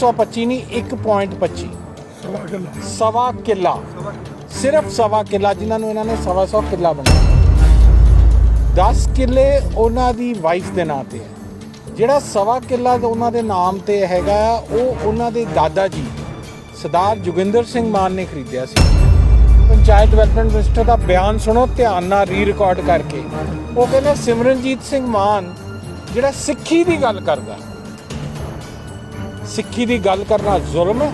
125 नहीं 1.25 सवा किला सिर्फ सवा किला जिन्होंने इन्होंने 125 किला बनाया 10 किले उन्हों की वाइफ के नाम से है जिहड़ा सवा किला उन्होंने नाम से हैगा वो उन्होंने दादा जी सरदार जोगिंदर सिंह मान ने खरीदिया सी। पंचायत डिवेलपमेंट मिनिस्टर का बयान सुनो ध्यान नाल री रिकॉर्ड करके वो कहते सिमरनजीत सिंह मान जिहड़ा सिक्खी की गल करदा सिक्खी की गल करना जुल्म है।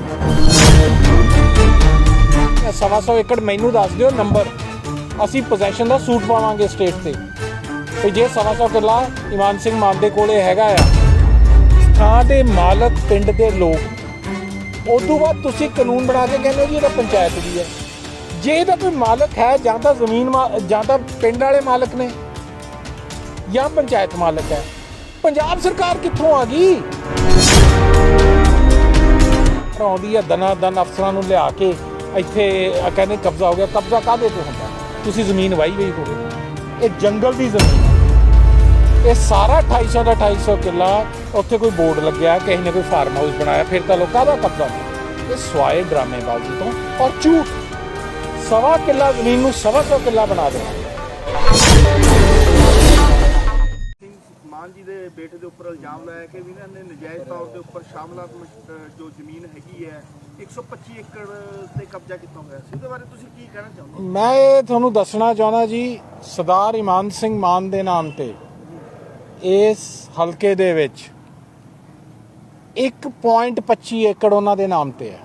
125 एकड़ मैनू दस दिओ नंबर असी पोजैशन का सूट पावांगे स्टेट से भी जे 125 किला ईमान सिंह मान दे कोले हैगा आ थां दे मालक पिंड दे लोग उस तो बाद तुसी कानून बना के कहते हो जी ये पंचायत की है जे इहदा कोई मालक है जां तां जमीन जां तां पिंड वाले मालक ने या पंचायत मालक है पंजाब सरकार कित्थों आ गई आउंदी है दना दन अफसरां नूं लिया के इत्थे कहने कब्जा हो गया कब्जा काहदे ते हुंदा तुसी जमीन वाही गई होवे ये जंगल की जमीन ये सारा 250 का 250 किला उत्थे कोई बोर्ड लग्या किसी ने कोई फार्म हाउस बनाया फिर तो लोग काहदा कब्जा ये स्वाए ड्रामेबाजी तो और झूठ सवा किला जमीन नूं 125 किला बना देना। मान जी दे बेटे दे उपर इल्जाम लाया कि इन्हां ने नजायज़ तौर के उपर शामलात जो जमीन हैगी है 125 एकड़ ते कब्जा कित्ता होया सी उहदे बारे तुसीं की कहना चाहुंदे? मैं ये तुहानूं दसना चाहुंदा जी सरदार ईमान सिंह मान दे नाम ते इस हलके दे विच 1.25 एकड़ उन्हां दे नाम ते है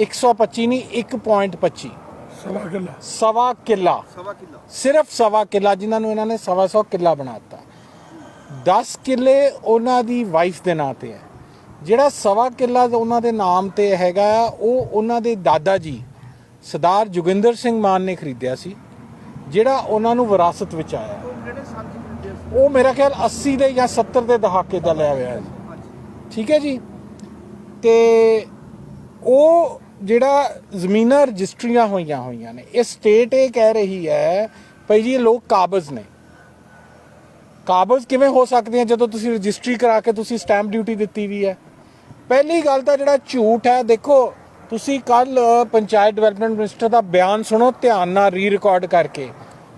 125 नहीं 1.25 सवा किला सिर्फ सवा किला जिन्होंने इन्होंने 125 किला बनाता 10 किले उन्हों की वाइफ के नाम से है जिहड़ा सवा किला उन्होंने नाम से हैगा वो उन्होंने दादा जी सरदार जोगिंदर सिंह मान ने खरीदिया सी जिहड़ा उन्होंने विरासत विच आया वो मेरा ख्याल 80 दे या 70 के दहाके का लिया हुआ है ठीक है जी तो वो जिहड़ा जमीनां रजिस्ट्रियां होईयां होईयां ने ये स्टेट ये कह रही है भाई जी लोग काबज़ ने काबज़ किवें हो सकते हैं जदों तुसीं रजिस्ट्री करा के तुसीं स्टैंप ड्यूटी दित्ती भी है। पहली गल तां जिहड़ा झूठ है देखो तुसीं कल पंचायत डिवेलपमेंट मिनिस्टर का बयान सुनो ध्यान नाल री रिकॉर्ड करके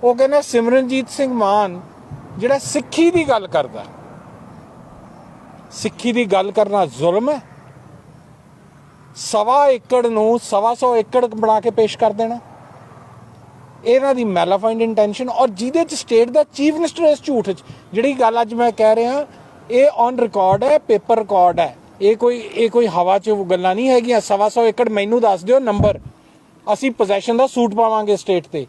वो कहना सिमरनजीत सिंह मान जिहड़ा सिक्खी की गल करदा सिक्खी की गल करना जुल्म है। सवा एकड़ नूं 125 एकड़ बना के पेश कर देना इन्हां दी मैलाफाइंड इंटेंशन और जिहदे च स्टेट दा चीफ मिनिस्टर इस झूठ जिहड़ी गल अज मैं कह रहा ये ऑन रिकॉर्ड है पेपर रिकॉर्ड है ये कोई हवा च गल्लां नहीं हैगियां 125 एकड़ मैनू दस दिओ नंबर असी पोजैशन का सूट पावांगे स्टेट ते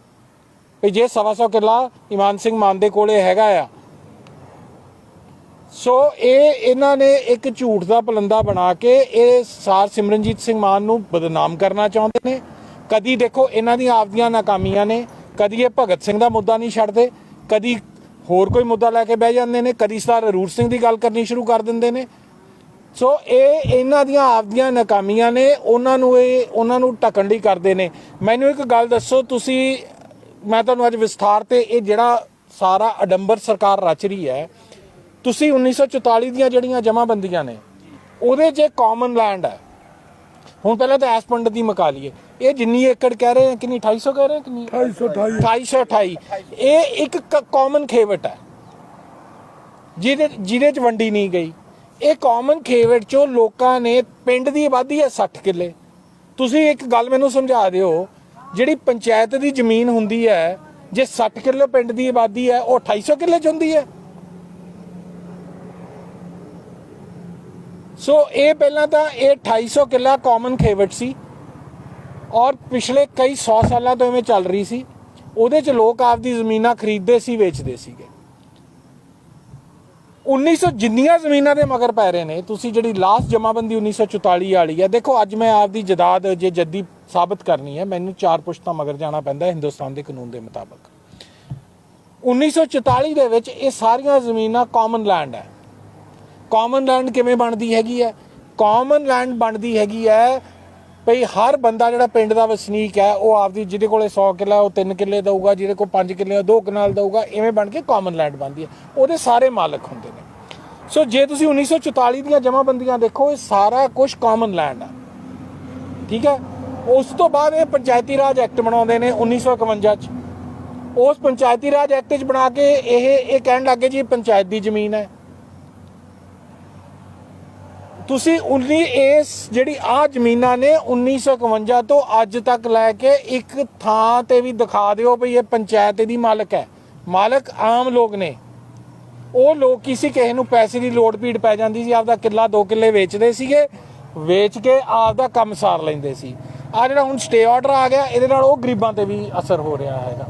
भी जे 125 किला ईमान सिंह मान दे कोले हैगा आ सो ये इन्हां ने एक झूठ का पलंदा बना के ये सार सिमरनजीत सिंह मान नूं बदनाम करना चाहते हैं। कदी देखो इन्हां दी आपदियां नाकामियां ने कदी ये भगत सिंह का मुद्दा नहीं छड्डदे कदी होर कोई मुद्दा लैके बह जांदे ने कदी सरदार हरूर सिंह की गल करनी शुरू कर दिंदे ने सो ये इन्हां दियां आपदियां नाकामियां ने उन्हां नूं ढकण लई करदे ने। मैनूं एक गल दसो तुसीं मैं तुहानूं अज विस्तार ते ये जिहड़ा सारा अडंबर सरकार रच रही है तुसीं 1944 ਦੀਆਂ ਜਿਹੜੀਆਂ ਜਮਾਬੰਦੀਆਂ ਨੇ ਉਹਦੇ 'ਚ ਕਾਮਨ ਲੈਂਡ ਹੈ ਹੁਣ ਪਹਿਲਾਂ ਤਾਂ ਐਸ ਪੰਡਤ ਦੀ ਮੁਕਾ ਲਈਏ ਇਹ ਜਿੰਨੀ ਏਕੜ ਕਹਿ ਰਹੇ ਕਿੰਨੀ 250 ਕਹਿ ਰਹੇ ਕਿੰਨੀ 228 ਇਹ ਇੱਕ ਕਾਮਨ ਖੇਵਟ ਹੈ ਜਿਹਦੇ 'ਚ ਵੰਡੀ ਨਹੀਂ ਗਈ ਇਹ ਕਾਮਨ ਖੇਵਟ 'ਚੋਂ ਲੋਕਾਂ ਨੇ ਪਿੰਡ ਦੀ ਆਬਾਦੀ ਹੈ 60 ਕਿੱਲੇ ਤੁਸੀਂ ਇੱਕ ਗੱਲ ਮੈਨੂੰ ਸਮਝਾ ਦਿਓ ਜਿਹੜੀ ਪੰਚਾਇਤ ਦੀ ਜ਼ਮੀਨ ਹੁੰਦੀ ਹੈ ਜੇ 60 ਕਿੱਲੇ ਪਿੰਡ ਦੀ ਆਬਾਦੀ ਹੈ ਉਹ 250 ਕਿੱਲੇ 'ਚ ਹੁੰਦੀ ਹੈ सो ये पहला तो ये 250 किला कॉमन खेवट सी और पिछले कई 100 सालों तो इवें चल रही सी उहदे च लोग आपदी जमीनां खरीदते सी वेचते सीगे 1900 जिन्नियां जमीनां दे मगर पै रहे ने तुसीं जिहड़ी लास्ट जमाबंदी 1944 वाली है देखो अज मैं आपदी जदाद जे जद्दी साबित करनी है मैनूं 4 पुश्तां मगर जाना पैंदा हिंदुस्तान के कानून के मुताबिक 1944 दे विच ये सारियां जमीनां कॉमन लैंड है। कॉमन लैंड किवें बनदी हैगी है कॉमन लैंड बनदी हैगी है भई हर बंदा जिहड़ा पिंड दा वसनीक है वो आपदी जिहदे कोले 100 किला वो 3 किले दऊगा जिहदे कोल 5 किले 2 कनाल दऊगा इवें बन के कॉमन लैंड बनदी है ਉਹਦੇ ਸਾਰੇ मालक हुंदे ने ਸੋ ਜੇ ਤੁਸੀਂ 1944 ਦੀਆਂ ਜਮ੍ਹਾਂਬੰਦੀਆਂ ਦੇਖੋ, ਇਹ ਸਾਰਾ ਕੁਝ ਕਾਮਨ ਲੈਂਡ ਹੈ, ਠੀਕ ਹੈ। ਉਸ ਤੋਂ ਬਾਅਦ ਇਹ ਪੰਚਾਇਤੀ ਰਾਜ ਐਕਟ ਬਣਾਉਂਦੇ ਨੇ 1951 ਚ। ਉਸ ਪੰਚਾਇਤੀ ਰਾਜ ਐਕਟ 'ਚ ਬਣਾ ਕੇ ਇਹ ਕਹਿਣ ਲੱਗੇ ਜੀ ਪੰਚਾਇਤ ਦੀ ਜ਼ਮੀਨ ਹੈ। ਤੁਸੀਂ ਇਸ ਜਿਹੜੀ ਆਹ ਜ਼ਮੀਨਾਂ ਨੇ 1951 ਤੋਂ ਅੱਜ ਤੱਕ ਲੈ ਕੇ ਇੱਕ ਥਾਂ ਤੇ ਵੀ ਦਿਖਾ ਦਿਓ ਵੀ ਇਹ ਪੰਚਾਇਤ ਦੀ ਮਾਲਕ ਹੈ। ਮਾਲਕ ਆਮ ਲੋਕ ਨੇ। ਉਹ ਲੋਕ ਕਿਸੇ ਨੂੰ ਪੈਸੇ ਦੀ ਲੋੜ ਭੀੜ ਪੈ ਜਾਂਦੀ ਸੀ, ਆਪਦਾ ਕਿੱਲਾ 2 ਕਿੱਲੇ ਵੇਚਦੇ ਸੀਗੇ, ਵੇਚ ਕੇ ਆਪਦਾ ਕੰਮ ਸਾਰ ਲੈਂਦੇ ਸੀ। ਆ ਜਿਹੜਾ ਹੁਣ ਸਟੇ ਆਰਡਰ ਆ ਗਿਆ, ਇਹਦੇ ਨਾਲ ਉਹ ਗਰੀਬਾਂ ਤੇ ਵੀ ਅਸਰ ਹੋ ਰਿਹਾ ਹੈਗਾ।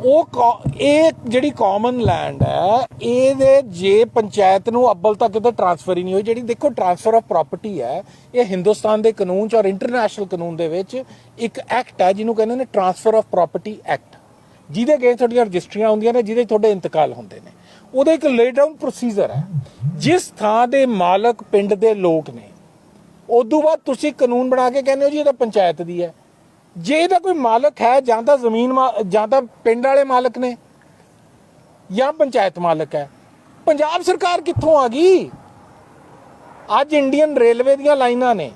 ਇਹ ਜਿਹੜੀ ਕਾਮਨ ਲੈਂਡ ਹੈ, ਇਹਦੇ ਜੇ ਪੰਚਾਇਤ ਨੂੰ ਅੱਬਲ ਤੱਕ ਕਿਤੇ ਟ੍ਰਾਂਸਫਰ ਹੀ ਨਹੀਂ ਹੋਈ। ਜਿਹੜੀ ਦੇਖੋ ਟ੍ਰਾਂਸਫਰ ਆਫ ਪ੍ਰਾਪਰਟੀ ਹੈ, ਇਹ ਹਿੰਦੁਸਤਾਨ ਦੇ ਕਾਨੂੰਨ 'ਚ ਔਰ ਇੰਟਰਨੈਸ਼ਨਲ ਕਾਨੂੰਨ ਦੇ ਵਿੱਚ ਇੱਕ ਐਕਟ ਹੈ ਜਿਹਨੂੰ ਕਹਿੰਦੇ ਨੇ ਟ੍ਰਾਂਸਫਰ ਆਫ ਪ੍ਰਾਪਰਟੀ ਐਕਟ, ਜਿਹਦੇ ਅਗੇਂਸਟ ਤੁਹਾਡੀਆਂ ਰਜਿਸਟਰੀਆਂ ਹੁੰਦੀਆਂ ਨੇ, ਜਿਹਦੇ ਤੁਹਾਡੇ ਇੰਤਕਾਲ ਹੁੰਦੇ ਨੇ। ਉਹਦਾ ਇੱਕ ਲੇ ਡਾਊਨ ਪ੍ਰੋਸੀਜਰ ਹੈ। ਜਿਸ ਥਾਂ ਦੇ ਮਾਲਕ ਪਿੰਡ ਦੇ ਲੋਕ ਨੇ, ਉਦੋਂ ਬਾਅਦ ਤੁਸੀਂ ਕਾਨੂੰਨ ਬਣਾ ਕੇ ਕਹਿੰਦੇ ਹੋ ਜੀ ਇਹ ਤਾਂ ਪੰਚਾਇਤ ਦੀ ਹੈ। ਜੇ ਇਹਦਾ ਕੋਈ ਮਾਲਕ ਹੈ, ਜਾਂ ਤਾਂ ਜ਼ਮੀਨ ਜਾਂ ਤਾਂ ਪਿੰਡ ਵਾਲੇ ਮਾਲਕ ਨੇ ਜਾਂ ਪੰਚਾਇਤ ਮਾਲਕ ਹੈ। ਪੰਜਾਬ ਸਰਕਾਰ ਕਿੱਥੋਂ ਆ ਗਈ? ਅੱਜ ਇੰਡੀਅਨ ਰੇਲਵੇ ਦੀਆਂ ਲਾਈਨਾਂ ਨੇ,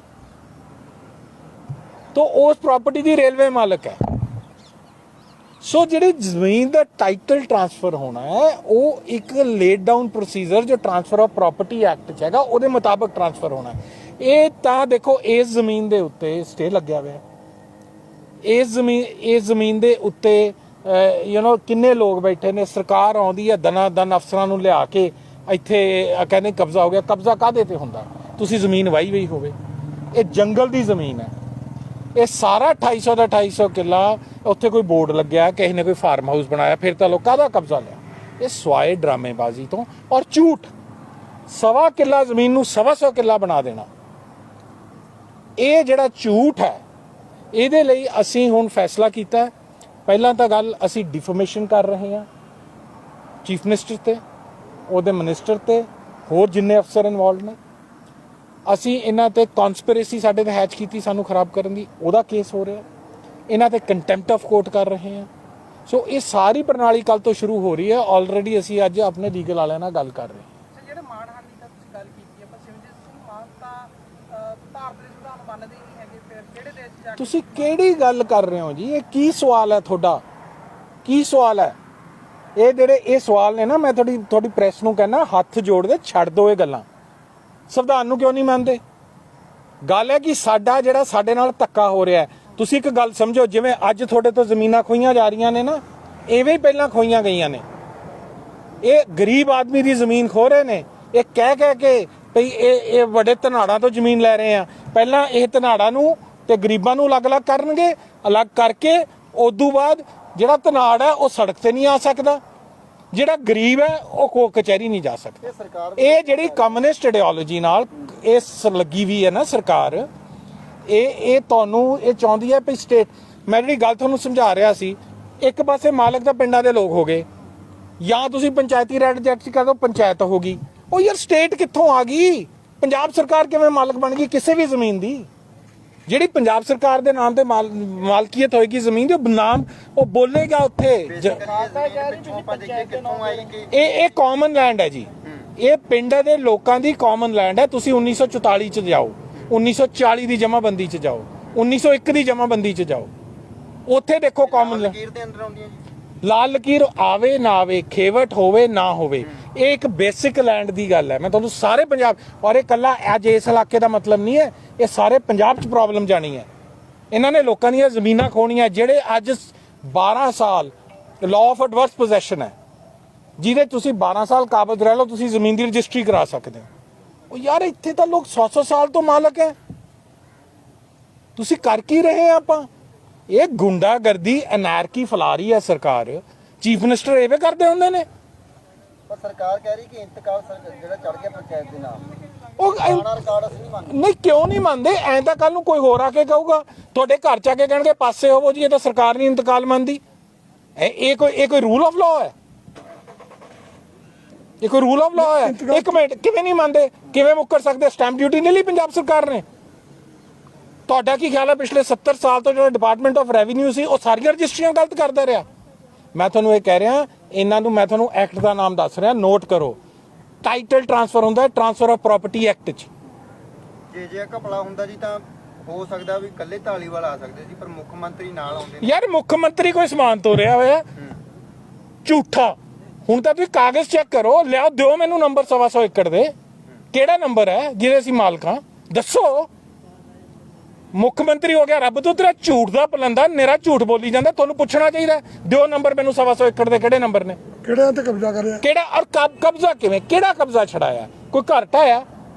ਤਾਂ ਉਸ ਪ੍ਰਾਪਰਟੀ ਦੀ ਰੇਲਵੇ ਮਾਲਕ ਹੈ। ਸੋ ਜਿਹੜੀ ਜ਼ਮੀਨ ਦਾ ਟਾਈਟਲ ਟ੍ਰਾਂਸਫਰ ਹੋਣਾ ਹੈ, ਉਹ ਇੱਕ ਲੇਡ ਡਾਊਨ ਪ੍ਰੋਸੀਜਰ ਜੋ ਟ੍ਰਾਂਸਫਰ ਆਫ ਪ੍ਰਾਪਰਟੀ ਐਕਟ 'ਚ ਹੈਗਾ, ਉਹਦੇ ਮੁਤਾਬਕ ਟ੍ਰਾਂਸਫਰ ਹੋਣਾ ਹੈ। ਇਹ ਤਾਂ ਦੇਖੋ ਇਸ ਜ਼ਮੀਨ ਦੇ ਉੱਤੇ ਸਟੇ ਲੱਗਿਆ ਹੋਇਆ। ਇਸ ਜ਼ਮੀਨ ਦੇ ਉੱਤੇ ਕਿੰਨੇ ਲੋਕ ਬੈਠੇ ਨੇ। ਸਰਕਾਰ ਆਉਂਦੀ ਹੈ, ਦਨ ਅਫਸਰਾਂ ਨੂੰ ਲਿਆ ਕੇ ਇੱਥੇ ਕਹਿੰਦੇ ਕਬਜ਼ਾ ਹੋ ਗਿਆ। ਕਬਜ਼ਾ ਕਾਹਦੇ ਤੇ ਹੁੰਦਾ? ਤੁਸੀਂ ਜ਼ਮੀਨ ਵਾਹੀ ਹੋਈ ਹੋਵੇ। ਇਹ ਜੰਗਲ ਦੀ ਜ਼ਮੀਨ ਹੈ। ਇਹ ਸਾਰਾ 250 ਦਾ 250 ਕਿੱਲਾ, ਉੱਥੇ ਕੋਈ ਬੋਰਡ ਲੱਗਿਆ, ਕਿਸੇ ਨੇ ਕੋਈ ਫਾਰਮ ਹਾਊਸ ਬਣਾਇਆ, ਫਿਰ ਤਾਂ ਲੋਕਾਂ ਦਾ ਕਬਜ਼ਾ ਲਿਆ। ਇਹ ਸਵਾਏ ਡਰਾਮੇਬਾਜ਼ੀ ਤੋਂ ਔਰ ਝੂਠ। 1.25 ਕਿੱਲਾ ਜ਼ਮੀਨ ਨੂੰ 125 ਕਿੱਲਾ ਬਣਾ ਦੇਣਾ, ਇਹ ਜਿਹੜਾ ਝੂਠ ਹੈ, ਇਹਦੇ ਲਈ ਅਸੀਂ ਹੁਣ ਫੈਸਲਾ ਕੀਤਾ। ਪਹਿਲਾਂ ਤਾਂ ਗੱਲ ਅਸੀਂ ਡਿਫਰਮੇਸ਼ਨ ਕਰ ਰਹੇ ਹਾਂ ਚੀਫ ਮਿਨਿਸਟਰ ਤੇ, ਉਹਦੇ ਮਿਨਿਸਟਰ ਤੇ, ਹੋਰ ਜਿੰਨੇ ਅਫਸਰ ਇਨਵੋਲਵ ਨੇ। ਅਸੀਂ ਇਹਨਾਂ ਤੇ ਕਨਸਪੀਰੇਸੀ ਸਾਡੇ ਤੇ ਹੈਚ ਕੀਤੀ ਸਾਨੂੰ ਖਰਾਬ ਕਰਨ ਦੀ, ਉਹਦਾ ਕੇਸ ਹੋ ਰਿਹਾ। ਇਹਨਾਂ ਤੇ ਕੰਟੈਂਪਟ ਆਫ ਕੋਰਟ ਕਰ ਰਹੇ ਹਾਂ। ਸੋ ਇਹ ਸਾਰੀ ਪ੍ਰਣਾਲੀ ਕੱਲ ਤੋਂ ਸ਼ੁਰੂ ਹੋ ਰਹੀ ਹੈ। ਆਲਰੇਡੀ ਅਸੀਂ ਅੱਜ ਆਪਣੇ ਲੀਗਲ ਵਾਲਿਆਂ ਨਾਲ ਗੱਲ ਕਰ ਰਹੇ ਹਾਂ। ਜਿਹੜੇ ਮਾਣਹਾਨੀ ਦਾ ਤੁਸੀਂ ਗੱਲ ਕੀਤੀ ਹੈ, ਪਰ ਸਿਮਰਜੀਤ ਸਿੰਘ ਮਾਨ ਤਾਂ ਭਾਰਤ ਦੇ ਸੰਵਿਧਾਨ ਮੰਨਦੇ ਹੀ ਨਹੀਂ ਹੈਗੇ। ਫਿਰ ਕਿਹੜੇ ਦੇਸ਼ 'ਚ ਜਾ ਕੇ ਤੁਸੀਂ ਕਿਹੜੀ ਗੱਲ ਕਰ ਰਹੇ ਹੋ ਜੀ? ਇਹ ਕੀ ਸਵਾਲ ਹੈ ਤੁਹਾਡਾ? ਕੀ ਸਵਾਲ ਹੈ ਇਹ? ਜਿਹੜੇ ਇਹ ਸਵਾਲ ਨੇ ਨਾ, ਮੈਂ ਤੁਹਾਡੀ ਪ੍ਰੈਸ ਨੂੰ ਕਹਿੰਦਾ, ਹੱਥ ਜੋੜ ਕੇ ਛੱਡ ਦਿਓ ਇਹ ਗੱਲਾਂ। ਸੰਵਿਧਾਨ ਨੂੰ ਕਿਉਂ ਨਹੀਂ ਮੰਨਦੇ? ਗੱਲ ਹੈ ਕਿ ਸਾਡਾ ਜਿਹੜਾ ਸਾਡੇ ਨਾਲ ਧੱਕਾ ਹੋ ਰਿਹਾ ਹੈ। ਤੁਸੀਂ ਇੱਕ ਗੱਲ ਸਮਝੋ, ਜਿਵੇਂ ਅੱਜ ਤੁਹਾਡੇ ਤੋਂ ਜ਼ਮੀਨਾਂ ਖੋਈਆਂ ਜਾ ਰਹੀਆਂ ਨੇ ਨਾ, ਐਵੇਂ ਹੀ ਪਹਿਲਾਂ ਖੋਈਆਂ ਗਈਆਂ ਨੇ। ਇਹ ਗਰੀਬ ਆਦਮੀ ਦੀ ਜ਼ਮੀਨ ਖੋ ਰਹੇ ਨੇ, ਇਹ ਕਹਿ ਕੇ ਭਈ ਇਹ ਵੱਡੇ ਧਨਾੜਾਂ ਤੋਂ ਜ਼ਮੀਨ ਲੈ ਰਹੇ ਆ। ਪਹਿਲਾਂ ਇਹ ਧਨਾੜਾਂ ਨੂੰ ਤੇ ਗਰੀਬਾਂ ਨੂੰ ਅਲੱਗ-ਅਲੱਗ ਕਰਨਗੇ, ਅਲੱਗ ਕਰਕੇ ਉਦੋਂ ਬਾਅਦ ਜਿਹੜਾ ਧਨਾੜ ਹੈ ਉਹ ਸੜਕ ਤੇ ਨਹੀਂ ਆ ਸਕਦਾ, ਜਿਹੜਾ ਗਰੀਬ ਹੈ ਉਹ ਕਚਹਿਰੀ ਨਹੀਂ ਜਾ ਸਕਦਾ। ਇਹ ਜਿਹੜੀ ਕਮਿਊਨਿਸਟ ਆਈਡੀਓਲੋਜੀ ਨਾਲ ਇਸ ਲੱਗੀ ਵੀ ਹੈ ਨਾ ਸਰਕਾਰ, ਇਹ ਤੁਹਾਨੂੰ ਇਹ ਚਾਹੁੰਦੀ ਹੈ ਵੀ ਸਟੇਟ। ਮੈਂ ਜਿਹੜੀ ਗੱਲ ਤੁਹਾਨੂੰ ਸਮਝਾ ਰਿਹਾ ਸੀ, ਇੱਕ ਪਾਸੇ ਮਾਲਕ ਤਾਂ ਪਿੰਡਾਂ ਦੇ ਲੋਕ ਹੋ ਗਏ, ਜਾਂ ਤੁਸੀਂ ਪੰਚਾਇਤੀ ਰਾਜ ਐਕਟ ਕਰ ਦਿਓ, ਪੰਚਾਇਤ ਹੋ ਗਈ। ਉਹ ਯਾਰ ਸਟੇਟ ਕਿੱਥੋਂ ਆ ਗਈ? ਪੰਜਾਬ ਸਰਕਾਰ ਕਿਵੇਂ ਮਾਲਕ ਬਣ ਗਈ ਕਿਸੇ ਵੀ ਜ਼ਮੀਨ ਦੀ? ਜਿਹੜੀ ਪੰਜਾਬ ਸਰਕਾਰ ਦੇ ਨਾਮ ਤੇ ਮਾਲਕੀਅਤ ਹੋਏਗੀ ਜ਼ਮੀਨ ਦੀ, ਉਹ ਨਾਮ ਉਹ ਬੋਲੇਗਾ ਉੱਥੇ। ਇਹ ਕਾਮਨ ਲੈਂਡ ਹੈ ਜੀ, ਇਹ ਪਿੰਡ ਦੇ ਲੋਕਾਂ ਦੀ ਕਾਮਨ ਲੈਂਡ ਹੈ। ਤੁਸੀਂ 1944 ਚ ਜਾਓ, 1940 ਦੀ ਜਮ੍ਹਾਂਬੰਦੀ ਚ ਜਾਓ, 1901 ਦੀ ਜਮ੍ਹਾਂਬੰਦੀ ਚ ਜਾਓ, ਉੱਥੇ ਦੇਖੋ ਕਾਮਨ ਲੈਂਡ। ਲਾਲ ਲਕੀਰ ਆਵੇ ਨਾ ਆਵੇ, ਖੇਵਟ ਹੋਵੇ ਨਾ ਹੋਵੇ, ਇਹ ਇੱਕ ਬੇਸਿਕ ਲੈਂਡ ਦੀ ਗੱਲ ਹੈ। ਮੈਂ ਤੁਹਾਨੂੰ ਸਾਰੇ ਪੰਜਾਬ, ਔਰ ਇਹ ਕੱਲਾ ਅੱਜ ਇਸ ਇਲਾਕੇ ਦਾ ਮਤਲਬ ਨਹੀਂ ਹੈ, ਇਹ ਸਾਰੇ ਪੰਜਾਬ 'ਚ ਪ੍ਰੋਬਲਮ ਜਾਣੀ ਹੈ। ਇਹਨਾਂ ਨੇ ਲੋਕਾਂ ਦੀਆਂ ਜ਼ਮੀਨਾਂ ਖੋਣੀਆਂ, ਜਿਹੜੇ ਅੱਜ 12 ਸਾਲ ਲਾਅ ਆਫ ਐਡਵਰਸ ਪੋਜੈਸ਼ਨ ਹੈ, ਜਿਹਦੇ ਤੁਸੀਂ 12 ਸਾਲ ਕਾਬਜ਼ ਰਹਿ ਲਓ, ਤੁਸੀਂ ਜ਼ਮੀਨ ਦੀ ਰਜਿਸਟਰੀ ਕਰਾ ਸਕਦੇ ਹੋ। ਉਹ ਯਾਰ ਇੱਥੇ ਤਾਂ ਲੋਕ 100 ਸਾਲ ਤੋਂ ਮਾਲਕ ਹੈ। ਤੁਸੀਂ ਕਰ ਕੀ ਰਹੇ ਆਪਾਂ? ਇਹ ਗੁੰਡਾਗਰਦੀ ਐਨਾਰਕੀ ਫੈਲਾ ਰਹੀ ਹੈ ਸਰਕਾਰ। ਚੀਫ ਮਿਨਿਸਟਰ ਐਵੇਂ ਕਰਦੇ ਹੁੰਦੇ ਨੇ। ਪਰ ਸਰਕਾਰ ਕਹਿ ਰਹੀ ਕਿ ਇੰਤਕਾਲ ਜਿਹੜਾ ਚੜ ਗਿਆ ਪੰਚਾਇਤ ਦੇ ਨਾਮ, ਉਹ ਨਹੀਂ, ਕਿਉਂ ਨਹੀਂ ਮੰਨਦੇ? ਐਂ ਤਾਂ ਕੱਲ ਨੂੰ ਕੋਈ ਹੋਰ ਆ ਕੇ ਕਹੂਗਾ, ਤੁਹਾਡੇ ਘਰ ਚ ਆ ਕੇ ਕਹਿਣਗੇ ਪਾਸੇ ਹੋਵੋ ਜੀ, ਇਹ ਤਾਂ ਸਰਕਾਰ ਨਹੀਂ ਇੰਤਕਾਲ ਮੰਨਦੀ। ਇਹ ਕੋਈ ਰੂਲ ਆਫ ਲਾਅ ਹੈ? ਇਹ ਕੋਈ ਰੂਲ ਆਫ ਲਾਅ ਹੈ? ਇੱਕ ਮਿੰਟ, ਕਿਵੇਂ ਨਹੀਂ ਮੰਨਦੇ? ਕਿਵੇਂ ਮੁੱਕਰ ਸਕਦੇ? ਸਟੈਂਪ ਡਿਊਟੀ ਨਹੀਂ ਲਈ ਪੰਜਾਬ ਸਰਕਾਰ ਨੇ? ਤੁਹਾਡਾ ਕੀ ਖਿਆਲ ਹੈ ਪਿਛਲੇ 70 ਸਾਲ ਤੋਂ ਜਿਹੜਾ ਡਿਪਾਰਟਮੈਂਟ ਆਫ ਰੈਵਨਿਊ ਸੀ, ਉਹ ਸਾਰੀਆਂ ਰਜਿਸਟਰੀਆਂ ਗਲਤ ਕਰਦਾ ਰਿਹਾ? ਮੈਂ ਤੁਹਾਨੂੰ ਇਹ ਕਹਿ ਰਿਹਾ, ਇਹਨਾਂ ਨੂੰ ਮੈਂ ਤੁਹਾਨੂੰ ਐਕਟ ਦਾ ਨਾਮ ਦੱਸ ਰਿਹਾ, ਨੋਟ ਕਰੋ। ਟਾਈਟਲ ਟ੍ਰਾਂਸਫਰ ਹੁੰਦਾ ਟ੍ਰਾਂਸਫਰ ਆਫ ਪ੍ਰਾਪਰਟੀ ਐਕਟ 'ਚ। ਜੇ ਘਪਲਾ ਹੁੰਦਾ ਜੀ ਤਾਂ ਹੋ ਸਕਦਾ ਵੀ ਇਕੱਲੇ ਧਾਲੀਵਾਲ ਆ ਸਕਦੇ ਸੀ, ਪਰ ਮੁੱਖ ਮੰਤਰੀ ਨਾਲ ਆਉਂਦੇ ਨੇ। ਯਾਰ ਮੁੱਖ ਮੰਤਰੀ ਕੋਈ ਸਮਾਨ ਤੋਰਿਆ ਹੋਇਆ ਝੂਠਾ। ਹੁਣ ਤਾਂ ਤੁਸੀਂ ਕਾਗਜ਼ ਚੈੱਕ ਕਰੋ, ਲਿਆਓ, ਦਿਓ ਮੈਨੂੰ ਨੰਬਰ 125 ਏਕੜ ਦੇ, ਕਿਹੜਾ ਨੰਬਰ ਹੈ ਜਿਹਦੇ ਅਸੀਂ ਮਾਲਕਾਂ, ਦੱਸੋ। ਮੁੱਖ ਮੰਤਰੀ ਹੋ ਗਿਆ ਰੱਬ ਤੋਂ ਤੇਰਾ ਝੂਠ ਦਾ ਪਲੰਦਾ, ਮੇਰਾ ਝੂਠ ਬੋਲੀ ਜਾਂਦਾ। ਤੁਹਾਨੂੰ ਪੁੱਛਣਾ ਚਾਹੀਦਾ, ਦਿਓ ਨੰਬਰ ਮੈਨੂੰ 125 ਏਕੜ ਦੇ, ਕਿਹੜੇ ਨੰਬਰ ਨੇ, ਕਿਹੜਿਆਂ ਤੇ ਕਬਜ਼ਾ ਕਰਿਆ, ਕਿਹੜਾ ਔਰ ਕਬਜ਼ਾ ਕਿਵੇਂ, ਕਿਹੜਾ ਕਬਜ਼ਾ ਛੜਾਇਆ। ਕੋਈ ਘਰ ਢਾਇਆ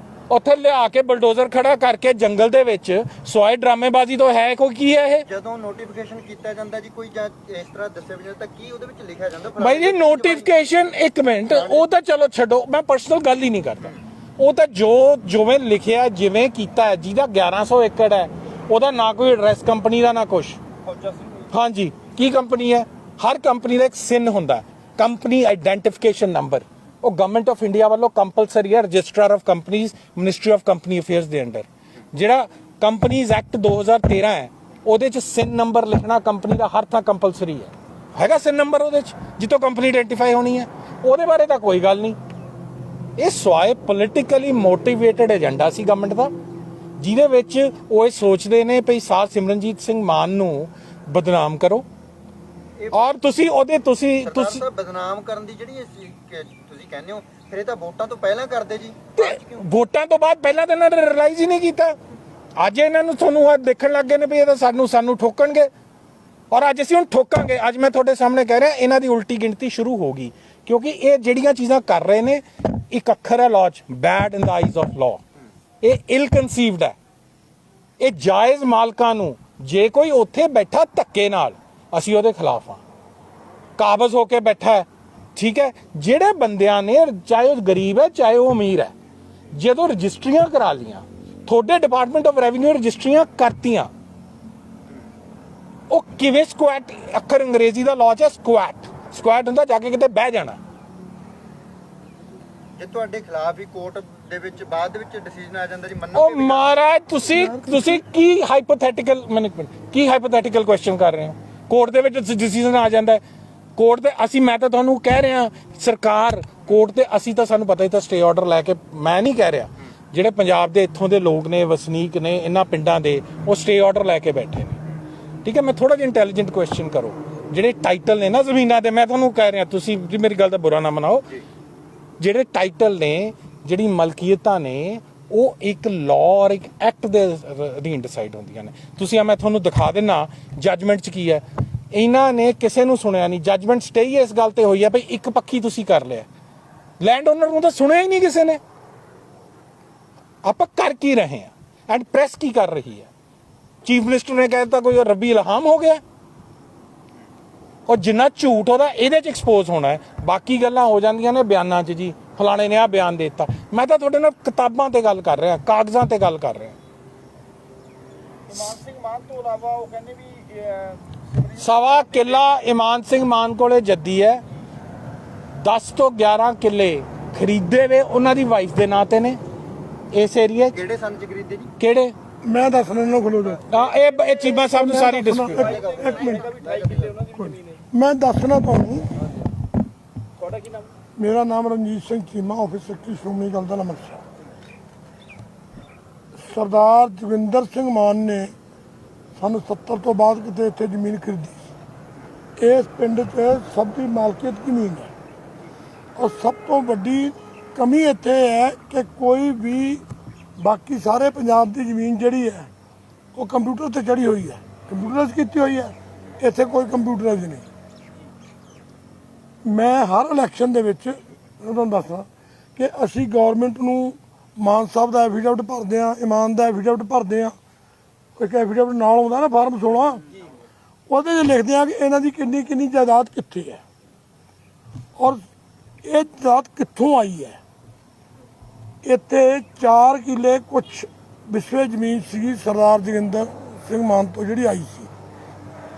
ਉੱਥੇ ਲਿਆ ਕੇ ਬਲਡੋਜ਼ਰ ਖੜਾ ਕਰਕੇ ਜੰਗਲ ਦੇ ਵਿੱਚ, ਸਵਾਏ ਡਰਾਮੇਬਾਜ਼ੀ ਤੋਂ ਹੈ ਕੋਈ। ਕੀ ਹੈ ਇਹ? ਜਦੋਂ ਨੋਟੀਫਿਕੇਸ਼ਨ ਕੀਤਾ ਜਾਂਦਾ ਜੀ ਕੋਈ ਜਾਂ ਇਸ ਤਰ੍ਹਾਂ ਦੱਸਿਆ ਵੀ ਜਾਂਦਾ ਤਾਂ ਕੀ ਉਹਦੇ ਵਿੱਚ ਲਿਖਿਆ ਜਾਂਦਾ? ਬਾਈ ਜੀ ਨੋਟੀਫਿਕੇਸ਼ਨ, ਇੱਕ ਮਿੰਟ, ਉਹ ਤਾਂ ਚਲੋ ਛੱਡੋ, ਮੈਂ ਪਰਸਨਲ ਗੱਲ ਹੀ ਨਹੀਂ ਕਰਦਾ। ਉਹ ਤਾਂ ਜਿਵੇਂ ਲਿਖਿਆ, ਜਿਵੇਂ ਕੀਤਾ ਹੈ, ਜਿਹਦਾ 1100 ਏਕੜ ਹੈ, ਉਹਦਾ ਨਾ ਕੋਈ ਐਡਰੈਸ ਕੰਪਨੀ ਦਾ, ਨਾ ਕੁਛ। ਹਾਂਜੀ, ਕੀ ਕੰਪਨੀ ਹੈ? ਹਰ ਕੰਪਨੀ ਦਾ ਇੱਕ ਸਿਨ ਹੁੰਦਾ, ਕੰਪਨੀ ਆਈਡੈਂਟੀਫਿਕੇਸ਼ਨ ਨੰਬਰ। ਉਹ ਗਵਰਨਮੈਂਟ ਆਫ ਇੰਡੀਆ ਵੱਲੋਂ ਕੰਪਲਸਰੀ ਹੈ, registrar of companies, ministry of company affairs ਦੇ ਅੰਡਰ। ਜਿਹੜਾ ਕੰਪਨੀਜ਼ ਐਕਟ 2013 ਹੈ, ਉਹਦੇ 'ਚ ਸਿਨ ਨੰਬਰ ਲਿਖਣਾ ਕੰਪਨੀ ਦਾ ਹਰ ਥਾਂ ਕੰਪਲਸਰੀ ਹੈ। ਹੈਗਾ ਸਿਨ ਨੰਬਰ ਉਹਦੇ 'ਚ, ਜਿੱਥੋਂ ਕੰਪਨੀ ਆਈਡੈਂਟੀਫਾਈ ਹੋਣੀ ਹੈ। ਉਹਦੇ ਬਾਰੇ ਤਾਂ ਕੋਈ ਗੱਲ ਨਹੀਂ। ਇਹ ਸਵਾਏ ਪੋਲੀਟੀਕਲੀ ਮੋਟੀਵੇਟਡ ਏਜੰਡਾ ਸੀ ਗਵਰਨਮੈਂਟ ਦਾ, ਜਿਹਦੇ ਵਿੱਚ ਉਹ ਇਹ ਸੋਚਦੇ ਨੇ ਭਈ ਸਾਰ ਸਿਮਰਨਜੀਤ ਸਿੰਘ ਮਾਨ ਨੂੰ ਬਦਨਾਮ ਕਰੋ। ਔਰ ਤੁਸੀਂ ਬਦਨਾਮ ਕਰਨ ਦੀ ਜਿਹੜੀ ਤੁਸੀਂ ਕਹਿੰਦੇ ਹੋ, ਫਿਰ ਇਹ ਤਾਂ ਵੋਟਾਂ ਤੋਂ ਪਹਿਲਾਂ ਕਰਦੇ ਜੀ। ਵੋਟਾਂ ਤੋਂ ਬਾਅਦ ਪਹਿਲਾਂ ਤਾਂ ਇਹਨਾਂ ਨੇ ਰਿਅਲਾਈਜ਼ ਹੀ ਨਹੀਂ ਕੀਤਾ। ਅੱਜ ਇਹਨਾਂ ਨੂੰ ਤੁਹਾਨੂੰ ਦੇਖਣ ਲੱਗ ਗਏ ਨੇ ਵੀ ਇਹ ਤਾਂ ਸਾਨੂੰ ਠੋਕਣਗੇ, ਔਰ ਅੱਜ ਅਸੀਂ ਹੁਣ ਠੋਕਾਂਗੇ। ਅੱਜ ਮੈਂ ਤੁਹਾਡੇ ਸਾਹਮਣੇ ਕਹਿ ਰਿਹਾ, ਇਹਨਾਂ ਦੀ ਉਲਟੀ ਗਿਣਤੀ ਸ਼ੁਰੂ ਹੋ ਗਈ, ਕਿਉਂਕਿ ਇਹ ਜਿਹੜੀਆਂ ਚੀਜ਼ਾਂ ਕਰ ਰਹੇ ਨੇ, ਇੱਕ ਅੱਖਰ ਹੈ ਲਾਅ 'ਚ, bad in the eyes of law. ਇਹ ਇਲ ਕਨਸੀਵਡ ਹੈ। ਇਹ ਜਾਇਜ਼ ਮਾਲਕਾਂ ਨੂੰ, ਜੇ ਕੋਈ ਉੱਥੇ ਬੈਠਾ ਧੱਕੇ ਨਾਲ, ਅਸੀਂ ਉਹਦੇ ਖਿਲਾਫ ਹਾਂ। ਕਾਬਜ਼ ਹੋ ਕੇ ਬੈਠਾ ਹੈ, ਠੀਕ ਹੈ। ਜਿਹੜੇ ਬੰਦਿਆਂ ਨੇ, ਚਾਹੇ ਉਹ ਗਰੀਬ ਹੈ ਚਾਹੇ ਉਹ ਅਮੀਰ ਹੈ, ਜਦੋਂ ਰਜਿਸਟਰੀਆਂ ਕਰਾ ਲੀਆਂ, ਤੁਹਾਡੇ ਡਿਪਾਰਟਮੈਂਟ ਆਫ ਰੈਵਨਿਊ ਰਜਿਸਟਰੀਆਂ ਕਰਤੀਆਂ, ਉਹ ਕਿਵੇਂ ਸਕੁਐਟ, ਅੱਖਰ ਅੰਗਰੇਜ਼ੀ ਦਾ ਲਾਅ 'ਚ ਸਕੁਐਟ ਹੁੰਦਾ ਜਾ ਕੇ ਕਿਤੇ ਬਹਿ ਜਾਣਾ। ਜੇ ਤੁਹਾਡੇ ਖਿਲਾਫ ਹੀ ਕੋਰਟ ਦੇ ਵਿੱਚ ਬਾਅਦ ਦੇ ਵਿੱਚ ਡਿਸੀਜਨ ਆ ਜਾਂਦਾ ਜੀ, ਉਹ ਮਹਾਰਾਜ ਤੁਸੀਂ ਕੀ ਹਾਈਪੋਥੈਟੀਕਲ, ਕੀ ਹਾਈਪੋਥੈਟੀਕਲ ਕੁਐਸਚਨ ਕਰ ਰਹੇ ਹੋ? ਕੋਰਟ ਦੇ ਵਿੱਚ ਡਿਸੀਜਨ ਆ ਜਾਂਦਾ ਹੈ, ਕੋਰਟ ਤੇ ਮੈਂ ਤਾਂ ਤੁਹਾਨੂੰ ਕਹਿ ਰਿਹਾ, ਸਰਕਾਰ ਕੋਰਟ ਤੇ, ਅਸੀਂ ਤਾਂ ਸਾਨੂੰ ਪਤਾ ਹੀ ਤਾਂ ਸਟੇ ਆਰਡਰ ਲੈ ਕੇ, ਮੈਂ ਨਹੀਂ ਕਹਿ ਰਿਹਾ, ਜਿਹੜੇ ਪੰਜਾਬ ਦੇ ਇੱਥੋਂ ਦੇ ਲੋਕ ਨੇ, ਵਸਨੀਕ ਨੇ ਇਹਨਾਂ ਪਿੰਡਾਂ ਦੇ, ਉਹ ਸਟੇ ਆਰਡਰ ਲੈ ਕੇ ਬੈਠੇ ਨੇ, ਠੀਕ ਹੈ। ਮੈਂ ਥੋੜਾ ਜਿਹਾ ਇੰਟੈਲੀਜੈਂਟ ਕੁਐਸਚਨ ਕਰੋ, ਜਿਹੜੇ ਟਾਈਟਲ ਨੇ ਨਾ ਜ਼ਮੀਨਾਂ ਦੇ, ਮੈਂ ਤੁਹਾਨੂੰ ਕਹਿ ਰਿਹਾ, ਤੁਸੀਂ ਮੇਰੀ ਗੱਲ ਦਾ ਬੁਰਾ ਨਾ ਮਨਾਓ, ਜਿਹੜੇ ਟਾਈਟਲ ਨੇ, ਜਿਹੜੀ ਮਲਕੀਅਤਾਂ ਨੇ, ਉਹ ਇੱਕ ਲਾਅ ਔਰ ਇੱਕ ਐਕਟ ਦੇ ਅਧੀਨ ਡਿਸਾਈਡ ਹੁੰਦੀਆਂ ਨੇ। ਤੁਸੀਂ ਮੈਂ ਤੁਹਾਨੂੰ ਦਿਖਾ ਦਿੰਨਾ ਜੱਜਮੈਂਟ 'ਚ ਕੀ ਹੈ। ਇਹਨਾਂ ਨੇ ਕਿਸੇ ਨੂੰ ਸੁਣਿਆ ਨਹੀਂ। ਜੱਜਮੈਂਟ ਸਟੇ ਹੀ ਇਸ ਗੱਲ ਤੇ ਹੋਈ ਹੈ ਭਈ ਇੱਕ ਪੱਖੀ ਤੁਸੀਂ ਕਰ ਲਿਆ, ਲੈਂਡ ਓਨਰ ਨੂੰ ਤਾਂ ਸੁਣਿਆ ਹੀ ਨਹੀਂ ਕਿਸੇ ਨੇ। ਆਪਾਂ ਕਰ ਕੀ ਰਹੇ ਹਾਂ ਐਂਡ ਪ੍ਰੈਸ ਕੀ ਕਰ ਰਹੀ ਹੈ? ਚੀਫ ਮਿਨਿਸਟਰ ਨੇ ਕਹਿ ਦਿੱਤਾ ਕੋਈ ਰੱਬੀ ਇਲਹਾਮ ਹੋ ਗਿਆ, ਔਰ ਜਿੰਨਾ ਝੂਠ ਉਹਦਾ ਇਹਦੇ 'ਚ ਐਕਸਪੋਜ਼ ਹੋਣਾ ਹੈ। ਬਾਕੀ ਗੱਲਾਂ ਹੋ ਜਾਂਦੀਆਂ ਨੇ ਬਿਆਨਾਂ 'ਚ, ਜੀ ਫਲਾਣੇ ਨੇ ਆਹ ਬਿਆਨ ਦੇ ਦਿੱਤਾ। ਮੈਂ ਤਾਂ ਤੁਹਾਡੇ ਨਾਲ ਕਿਤਾਬਾਂ ਤੇ ਗੱਲ ਕਰ ਰਿਹਾ, ਕਾਗਜ਼ਾਂ ਤੇ ਗੱਲ ਕਰ ਰਿਹਾ। ਇਮਾਨ ਸਿੰਘ ਮਾਨ ਤੋਂ ਇਲਾਵਾ ਉਹ ਕਹਿੰਦੇ ਵੀ ਸਵਾ ਕਿੱਲਾ ਇਮਾਨ ਸਿੰਘ ਮਾਨ ਕੋਲੇ ਜੱਦੀ ਹੈ। 10 ਤੋਂ 11 ਕਿੱਲੇ ਖਰੀਦੇ ਵੇ ਉਹਨਾਂ ਦੀ ਵਾਈਫ ਦੇ ਨਾਂ ਤੇ ਨੇ ਇਸ ਏਰੀਆ 'ਚ। ਕਿਹੜੇ ਸੰਨ 'ਚ ਖਰੀਦੇ ਜੀ? ਕਿਹੜੇ ਮੈਂ ਦੱਸ ਲੈਣਾ ਖਲੋ ਜਾ। ਇਹ ਚੀਮਾ ਸਾਹਿਬ ਨੂੰ ਸਾਰੀ ਡਿਸਪਿਊਟ, ਇੱਕ ਮਿੰਟ, ਮੈਂ ਦੱਸਣਾ ਤੁਹਾਨੂੰ। ਤੁਹਾਡਾ ਕੀ ਨਾਮ? ਮੇਰਾ ਨਾਮ ਰਣਜੀਤ ਸਿੰਘ ਚੀਮਾ, ਆਫਿਸ ਸੈਕਟਰੀ ਸ਼੍ਰੋਮਣੀ ਅਕਾਲੀ ਦਲ ਅੰਮ੍ਰਿਤਸਰ। ਸਰਦਾਰ ਜੋਗਿੰਦਰ ਸਿੰਘ ਮਾਨ ਨੇ ਸਾਨੂੰ 70 ਤੋਂ ਬਾਅਦ ਕਿਤੇ ਇੱਥੇ ਜ਼ਮੀਨ ਖਰੀਦੀ। ਇਸ ਪਿੰਡ 'ਚ ਸਭ ਦੀ ਮਾਲਕੀਅਤ ਜ਼ਮੀਨ ਹੈ, ਔਰ ਸਭ ਤੋਂ ਵੱਡੀ ਕਮੀ ਇੱਥੇ ਹੈ ਕਿ ਕੋਈ ਵੀ ਬਾਕੀ ਸਾਰੇ ਪੰਜਾਬ ਦੀ ਜ਼ਮੀਨ ਜਿਹੜੀ ਹੈ ਉਹ ਕੰਪਿਊਟਰ ਤੇ ਚੜੀ ਹੋਈ ਹੈ, ਕੰਪਿਊਟਰਾਈਜ਼ ਕੀਤੀ ਹੋਈ ਹੈ। ਇੱਥੇ ਕੋਈ ਕੰਪਿਊਟਰਾਈਜ਼ ਨਹੀਂ। ਮੈਂ ਹਰ ਇਲੈਕਸ਼ਨ ਦੇ ਵਿੱਚ ਤੁਹਾਨੂੰ ਦੱਸਦਾ ਕਿ ਅਸੀਂ ਗਵਰਨਮੈਂਟ ਨੂੰ ਮਾਨ ਸਾਹਿਬ ਦਾ ਐਫੀਡੇਵਿਟ ਭਰਦੇ ਹਾਂ, ਇਮਾਨ ਦਾ ਐਫੀਡੇਵਿਟ ਭਰਦੇ ਹਾਂ। ਇੱਕ ਐਫੀਡੇਵਿਟ ਨਾਲ ਆਉਂਦਾ ਨਾ ਫਾਰਮ 16, ਉਹਦੇ 'ਚ ਲਿਖਦੇ ਹਾਂ ਕਿ ਇਹਨਾਂ ਦੀ ਕਿੰਨੀ ਜਾਇਦਾਦ ਕਿੱਥੇ ਹੈ ਔਰ ਇਹ ਜਾਇਦਾਦ ਕਿੱਥੋਂ ਆਈ ਹੈ। ਇੱਥੇ 4 ਕਿੱਲੇ ਕੁਛ ਵਿਸਵੇ ਜ਼ਮੀਨ ਸੀ ਸਰਦਾਰ ਜੋਗਿੰਦਰ ਸਿੰਘ ਮਾਨ ਤੋਂ ਜਿਹੜੀ ਆਈ ਸੀ।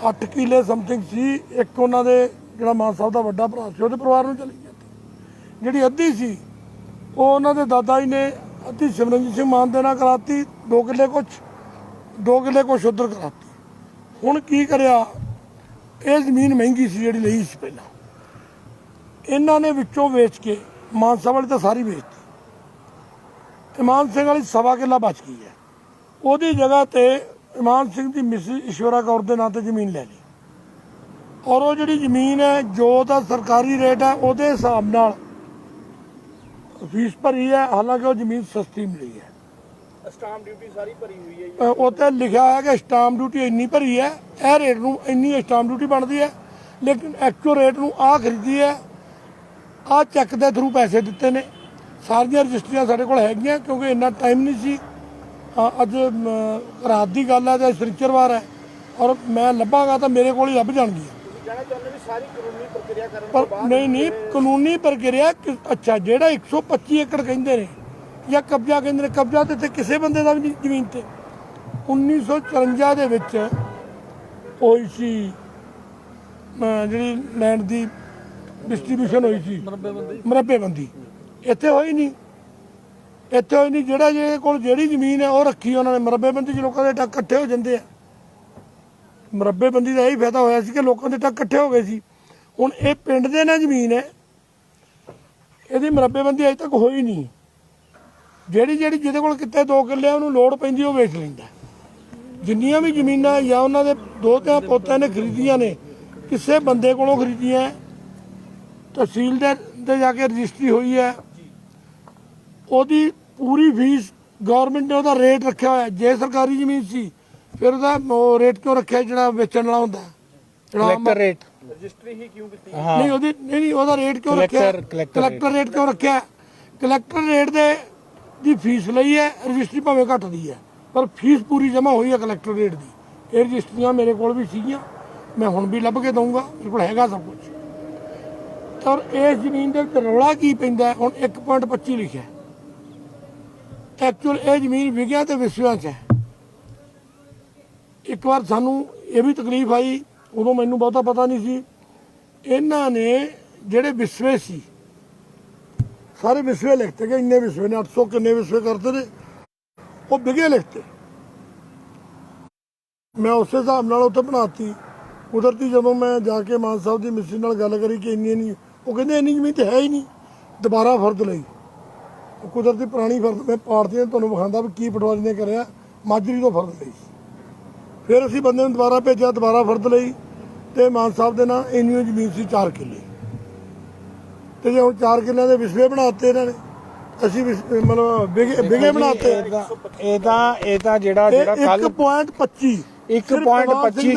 8 ਕਿੱਲੇ ਸਮਥਿੰਗ ਸੀ, ਇੱਕ ਉਹਨਾਂ ਦੇ ਜਿਹੜਾ ਮਾਨ ਸਾਹਿਬ ਦਾ ਵੱਡਾ ਭਰਾ ਸੀ ਉਹਦੇ ਪਰਿਵਾਰ ਨੂੰ ਚਲੀ ਗਈ। ਜਿਹੜੀ ਅੱਧੀ ਸੀ ਉਹ ਉਹਨਾਂ ਦੇ ਦਾਦਾ ਜੀ ਨੇ ਅੱਧੀ ਸਿਮਰਨਜੀਤ ਸਿੰਘ ਮਾਨ ਦੇ ਨਾਲ ਕਰਾਤੀ, 2 ਕਿੱਲੇ ਕੁਛ ਉੱਧਰ ਕਰਾਤੀ। ਹੁਣ ਕੀ ਕਰਿਆ, ਇਹ ਜ਼ਮੀਨ ਮਹਿੰਗੀ ਸੀ ਜਿਹੜੀ ਲਈ ਸੀ ਪਹਿਲਾਂ, ਇਹਨਾਂ ਨੇ ਵਿੱਚੋਂ ਵੇਚ ਕੇ ਮਾਨਸਾ ਵਾਲੀ ਤਾਂ ਸਾਰੀ ਵੇਚਤੀ। ਇਮਾਨ ਸਿੰਘ ਵਾਲੀ 1.25 ਕਿੱਲਾ ਬਚ ਗਈ ਹੈ। ਉਹਦੀ ਜਗ੍ਹਾ ਤੇ ਇਮਾਨ ਸਿੰਘ ਦੀ ਮਿਸਿਸ ਈਸ਼ਵਰਾ ਕੌਰ ਦੇ ਨਾਂ ਤੇ ਜ਼ਮੀਨ ਲੈ ਲਈ, ਔਰ ਉਹ ਜਿਹੜੀ ਜ਼ਮੀਨ ਹੈ ਜੋ ਤਾਂ ਸਰਕਾਰੀ ਰੇਟ ਹੈ ਉਹਦੇ ਹਿਸਾਬ ਨਾਲ ਫੀਸ ਭਰੀ ਹੈ, ਹਾਲਾਂਕਿ ਉਹ ਜ਼ਮੀਨ ਸਸਤੀ ਮਿਲੀ ਹੈ। ਸਟਾਂਪ ਡਿਊਟੀ ਸਾਰੀ ਭਰੀ ਹੋਈ ਹੈ ਜੀ। ਉੱਤੇ ਲਿਖਿਆ ਹੋਇਆ ਕਿ ਸਟਾਂਪ ਡਿਊਟੀ ਇੰਨੀ ਭਰੀ ਹੈ, ਇਹ ਰੇਟ ਨੂੰ ਇੰਨੀ ਸਟਾਂਪ ਡਿਊਟੀ ਬਣਦੀ ਹੈ, ਲੇਕਿਨ ਐਕਚੁਅਲ ਰੇਟ ਨੂੰ ਆਹ ਖਰੀਦੀ ਹੈ, ਆਹ ਚੈੱਕ ਦੇ ਥਰੂ ਪੈਸੇ ਦਿੱਤੇ ਨੇ। ਸਾਰੀਆਂ ਰਜਿਸਟਰੀਆਂ ਸਾਡੇ ਕੋਲ ਹੈਗੀਆਂ, ਕਿਉਂਕਿ ਇੰਨਾ ਟਾਈਮ ਨਹੀਂ ਸੀ। ਅੱਜ ਰਾਤ ਦੀ ਗੱਲ ਹੈ ਤੇ ਸ੍ਰੀਚਰਵਾਰ ਹੈ, ਔਰ ਮੈਂ ਲੱਭਾਂਗਾ ਤਾਂ ਮੇਰੇ ਕੋਲ ਹੀ ਲੱਭ ਜਾਣਗੀਆਂ। ਤੁਸੀਂ ਕਹਿਣਾ ਚਾਹੁੰਦੇ ਵੀ ਸਾਰੀ ਕਾਨੂੰਨੀ ਪ੍ਰਕਿਰਿਆ ਕਰਨ ਤੋਂ ਪਰ ਬਾਅਦ ਨਹੀਂ ਕਾਨੂੰਨੀ ਪ੍ਰਕਿਰਿਆ ਅੱਛਾ, ਜਿਹੜਾ 125 ਏਕੜ ਕਹਿੰਦੇ ਨੇ ਜਾਂ ਕਬਜ਼ਾ ਕਹਿੰਦੇ ਨੇ, ਕਬਜ਼ਾ ਤੇ ਇੱਥੇ ਕਿਸੇ ਬੰਦੇ ਦਾ ਵੀ ਨਹੀਂ ਜ਼ਮੀਨ ਤੇ। 1954 ਦੇ ਵਿੱਚ ਹੋਈ ਸੀ ਜਿਹੜੀ ਲੈਂਡ ਦੀ ਡਿਸਟ੍ਰੀਬਿਊਸ਼ਨ ਹੋਈ ਸੀ, ਮਰੱਬੇਬੰਦੀ। ਇੱਥੇ ਹੋਈ ਨਹੀਂ, ਇੱਥੇ ਹੋਈ ਨਹੀਂ। ਜਿਹੜਾ ਜਿਹਦੇ ਕੋਲ ਜਿਹੜੀ ਜ਼ਮੀਨ ਹੈ ਉਹ ਰੱਖੀ ਉਹਨਾਂ ਨੇ। ਮਰੱਬੇਬੰਦੀ 'ਚ ਲੋਕਾਂ ਦੇ ਟੱਕ ਇਕੱਠੇ ਹੋ ਜਾਂਦੇ ਆ। ਮਰੱਬੇਬੰਦੀ ਦਾ ਇਹੀ ਫਾਇਦਾ ਹੋਇਆ ਸੀ ਕਿ ਲੋਕਾਂ ਦੇ ਟੱਕ ਇਕੱਠੇ ਹੋ ਗਏ ਸੀ। ਹੁਣ ਇਹ ਪਿੰਡ ਦੇ ਨਾਲ ਜ਼ਮੀਨ ਹੈ, ਇਹਦੀ ਮਰੱਬੇਬੰਦੀ ਅਜੇ ਤੱਕ ਹੋਈ ਨਹੀਂ। ਜਿਹੜੀ ਜਿਹਦੇ ਕੋਲ ਕਿਤੇ 2 ਕਿੱਲੇ ਉਹਨੂੰ ਲੋੜ ਪੈਂਦੀ ਉਹ ਵੇਚ ਲੈਂਦਾ। ਜਿੰਨੀਆਂ ਵੀ ਜ਼ਮੀਨਾਂ ਜਾਂ ਉਹਨਾਂ ਦੇ ਦੋਹਤਿਆਂ ਪੋਤਿਆਂ ਨੇ ਖਰੀਦੀਆਂ ਨੇ, ਕਿਸੇ ਬੰਦੇ ਕੋਲੋਂ ਖਰੀਦੀਆਂ, ਤਹਿਸੀਲ ਦੇ ਜਾ ਕੇ ਰਜਿਸਟਰੀ ਹੋਈ ਹੈ, ਉਹਦੀ ਪੂਰੀ ਫੀਸ ਗਵਰਨਮੈਂਟ ਨੇ ਉਹਦਾ ਰੇਟ ਰੱਖਿਆ ਹੋਇਆ। ਜੇ ਸਰਕਾਰੀ ਜ਼ਮੀਨ ਸੀ ਫਿਰ ਉਹਦਾ ਰੇਟ ਕਿਉਂ ਰੱਖਿਆ ਜਿਹੜਾ ਵੇਚਣ ਵਾਲਾ ਹੁੰਦਾ, ਕਲੈਕਟਰ ਰੇਟ ਰਜਿਸਟਰੀ ਹੀ ਕਿਉਂ ਕੀਤੀ? ਨਹੀਂ ਉਹਦੀ ਨਹੀਂ ਉਹਦਾ ਰੇਟ ਕਿਉਂ ਰੱਖਿਆ? ਕਲੈਕਟਰ ਰੇਟ ਕਿਉਂ ਰੱਖਿਆ? ਕਲੈਕਟਰ ਰੇਟ ਦੀ ਫੀਸ ਲਈ ਹੈ, ਰਜਿਸਟਰੀ ਭਾਵੇਂ ਘੱਟ ਦੀ ਹੈ, ਪਰ ਫੀਸ ਪੂਰੀ ਜਮ੍ਹਾਂ ਹੋਈ ਹੈ ਕਲੈਕਟਰ ਰੇਟ ਦੀ। ਇਹ ਰਜਿਸਟਰੀਆਂ ਮੇਰੇ ਕੋਲ ਵੀ ਸੀਗੀਆਂ, ਮੈਂ ਹੁਣ ਵੀ ਲੱਭ ਕੇ ਦਊਂਗਾ, ਮੇਰੇ ਕੋਲ ਹੈਗਾ ਸਭ ਕੁਝ। ਔਰ ਇਸ ਜ਼ਮੀਨ ਦੇ ਵਿੱਚ ਰੌਲਾ ਕੀ ਪੈਂਦਾ? ਹੁਣ 1.25 ਲਿਖਿਆ, ਐਕਚੁਅਲ ਇਹ ਜ਼ਮੀਨ ਵਿਗਿਆ ਤੇ ਵਿਸਵਿਆਂ 'ਚ ਹੈ। ਇੱਕ ਵਾਰ ਸਾਨੂੰ ਇਹ ਵੀ ਤਕਲੀਫ ਆਈ, ਉਦੋਂ ਮੈਨੂੰ ਬਹੁਤਾ ਪਤਾ ਨਹੀਂ ਸੀ। ਇਹਨਾਂ ਨੇ ਜਿਹੜੇ ਵਿਸਵੇ ਸੀ ਸਾਰੇ ਵਿਸਵੇ ਲਿਖਤੇ ਗਏ, ਇੰਨੇ ਵਿਸਵੇ ਨੇ 800 ਕਿੰਨੇ ਵਿਸਵੇ ਕਰਦੇ ਨੇ, ਉਹ ਵਿਗੇ ਲਿਖਤੇ। ਮੈਂ ਉਸੇ ਹਿਸਾਬ ਨਾਲ ਉੱਥੇ ਬਣਾਤੀ। ਕੁਦਰਤੀ ਜਦੋਂ ਮੈਂ ਜਾ ਕੇ ਮਾਨ ਸਾਹਿਬ ਦੀ ਮਿਸਿਸ ਨਾਲ ਗੱਲ ਕਰੀ ਕਿ ਇੰਨੀ ਨਹੀਂ, ਉਹ ਕਹਿੰਦੇ ਇੰਨੀ ਜ਼ਮੀਨ ਤੇ ਹੈ ਹੀ ਨਹੀਂ, ਦੁਬਾਰਾ ਫਰਦ ਲਈ। ਕੁਦਰਤੀ ਪੁਰਾਣੀ ਫਰਦ ਮੈਂ ਪਾੜਦੀਆਂ ਤੁਹਾਨੂੰ ਵਿਖਾਉਂਦਾ ਵੀ ਕੀ ਪਟਵਾਰੀ ਨੇ ਕਰਿਆ, ਮਾਜਰੀ ਤੋਂ ਫਰਦ ਲਈ। ਫਿਰ ਅਸੀਂ ਬੰਦੇ ਨੂੰ ਦੁਬਾਰਾ ਭੇਜਿਆ, ਦੁਬਾਰਾ ਫਰਦ ਲਈ, ਤੇ ਮਾਨ ਸਾਹਿਬ ਦੇ ਨਾਲ ਇੰਨੀ ਜ਼ਮੀਨ ਸੀ 4 ਕਿੱਲੇ। ਤੇ ਜੇ ਹੁਣ 4 ਕਿੱਲਿਆਂ ਦੇ ਵਿਸਵੇ ਬਣਾਤੇ ਇਹਨਾਂ ਨੇ, ਅਸੀਂ ਮਤਲਬ ਵਿਗੇ ਬਣਾਤੇ। ਇਹ ਤਾਂ ਜਿਹੜਾ ਕੱਲ 1.25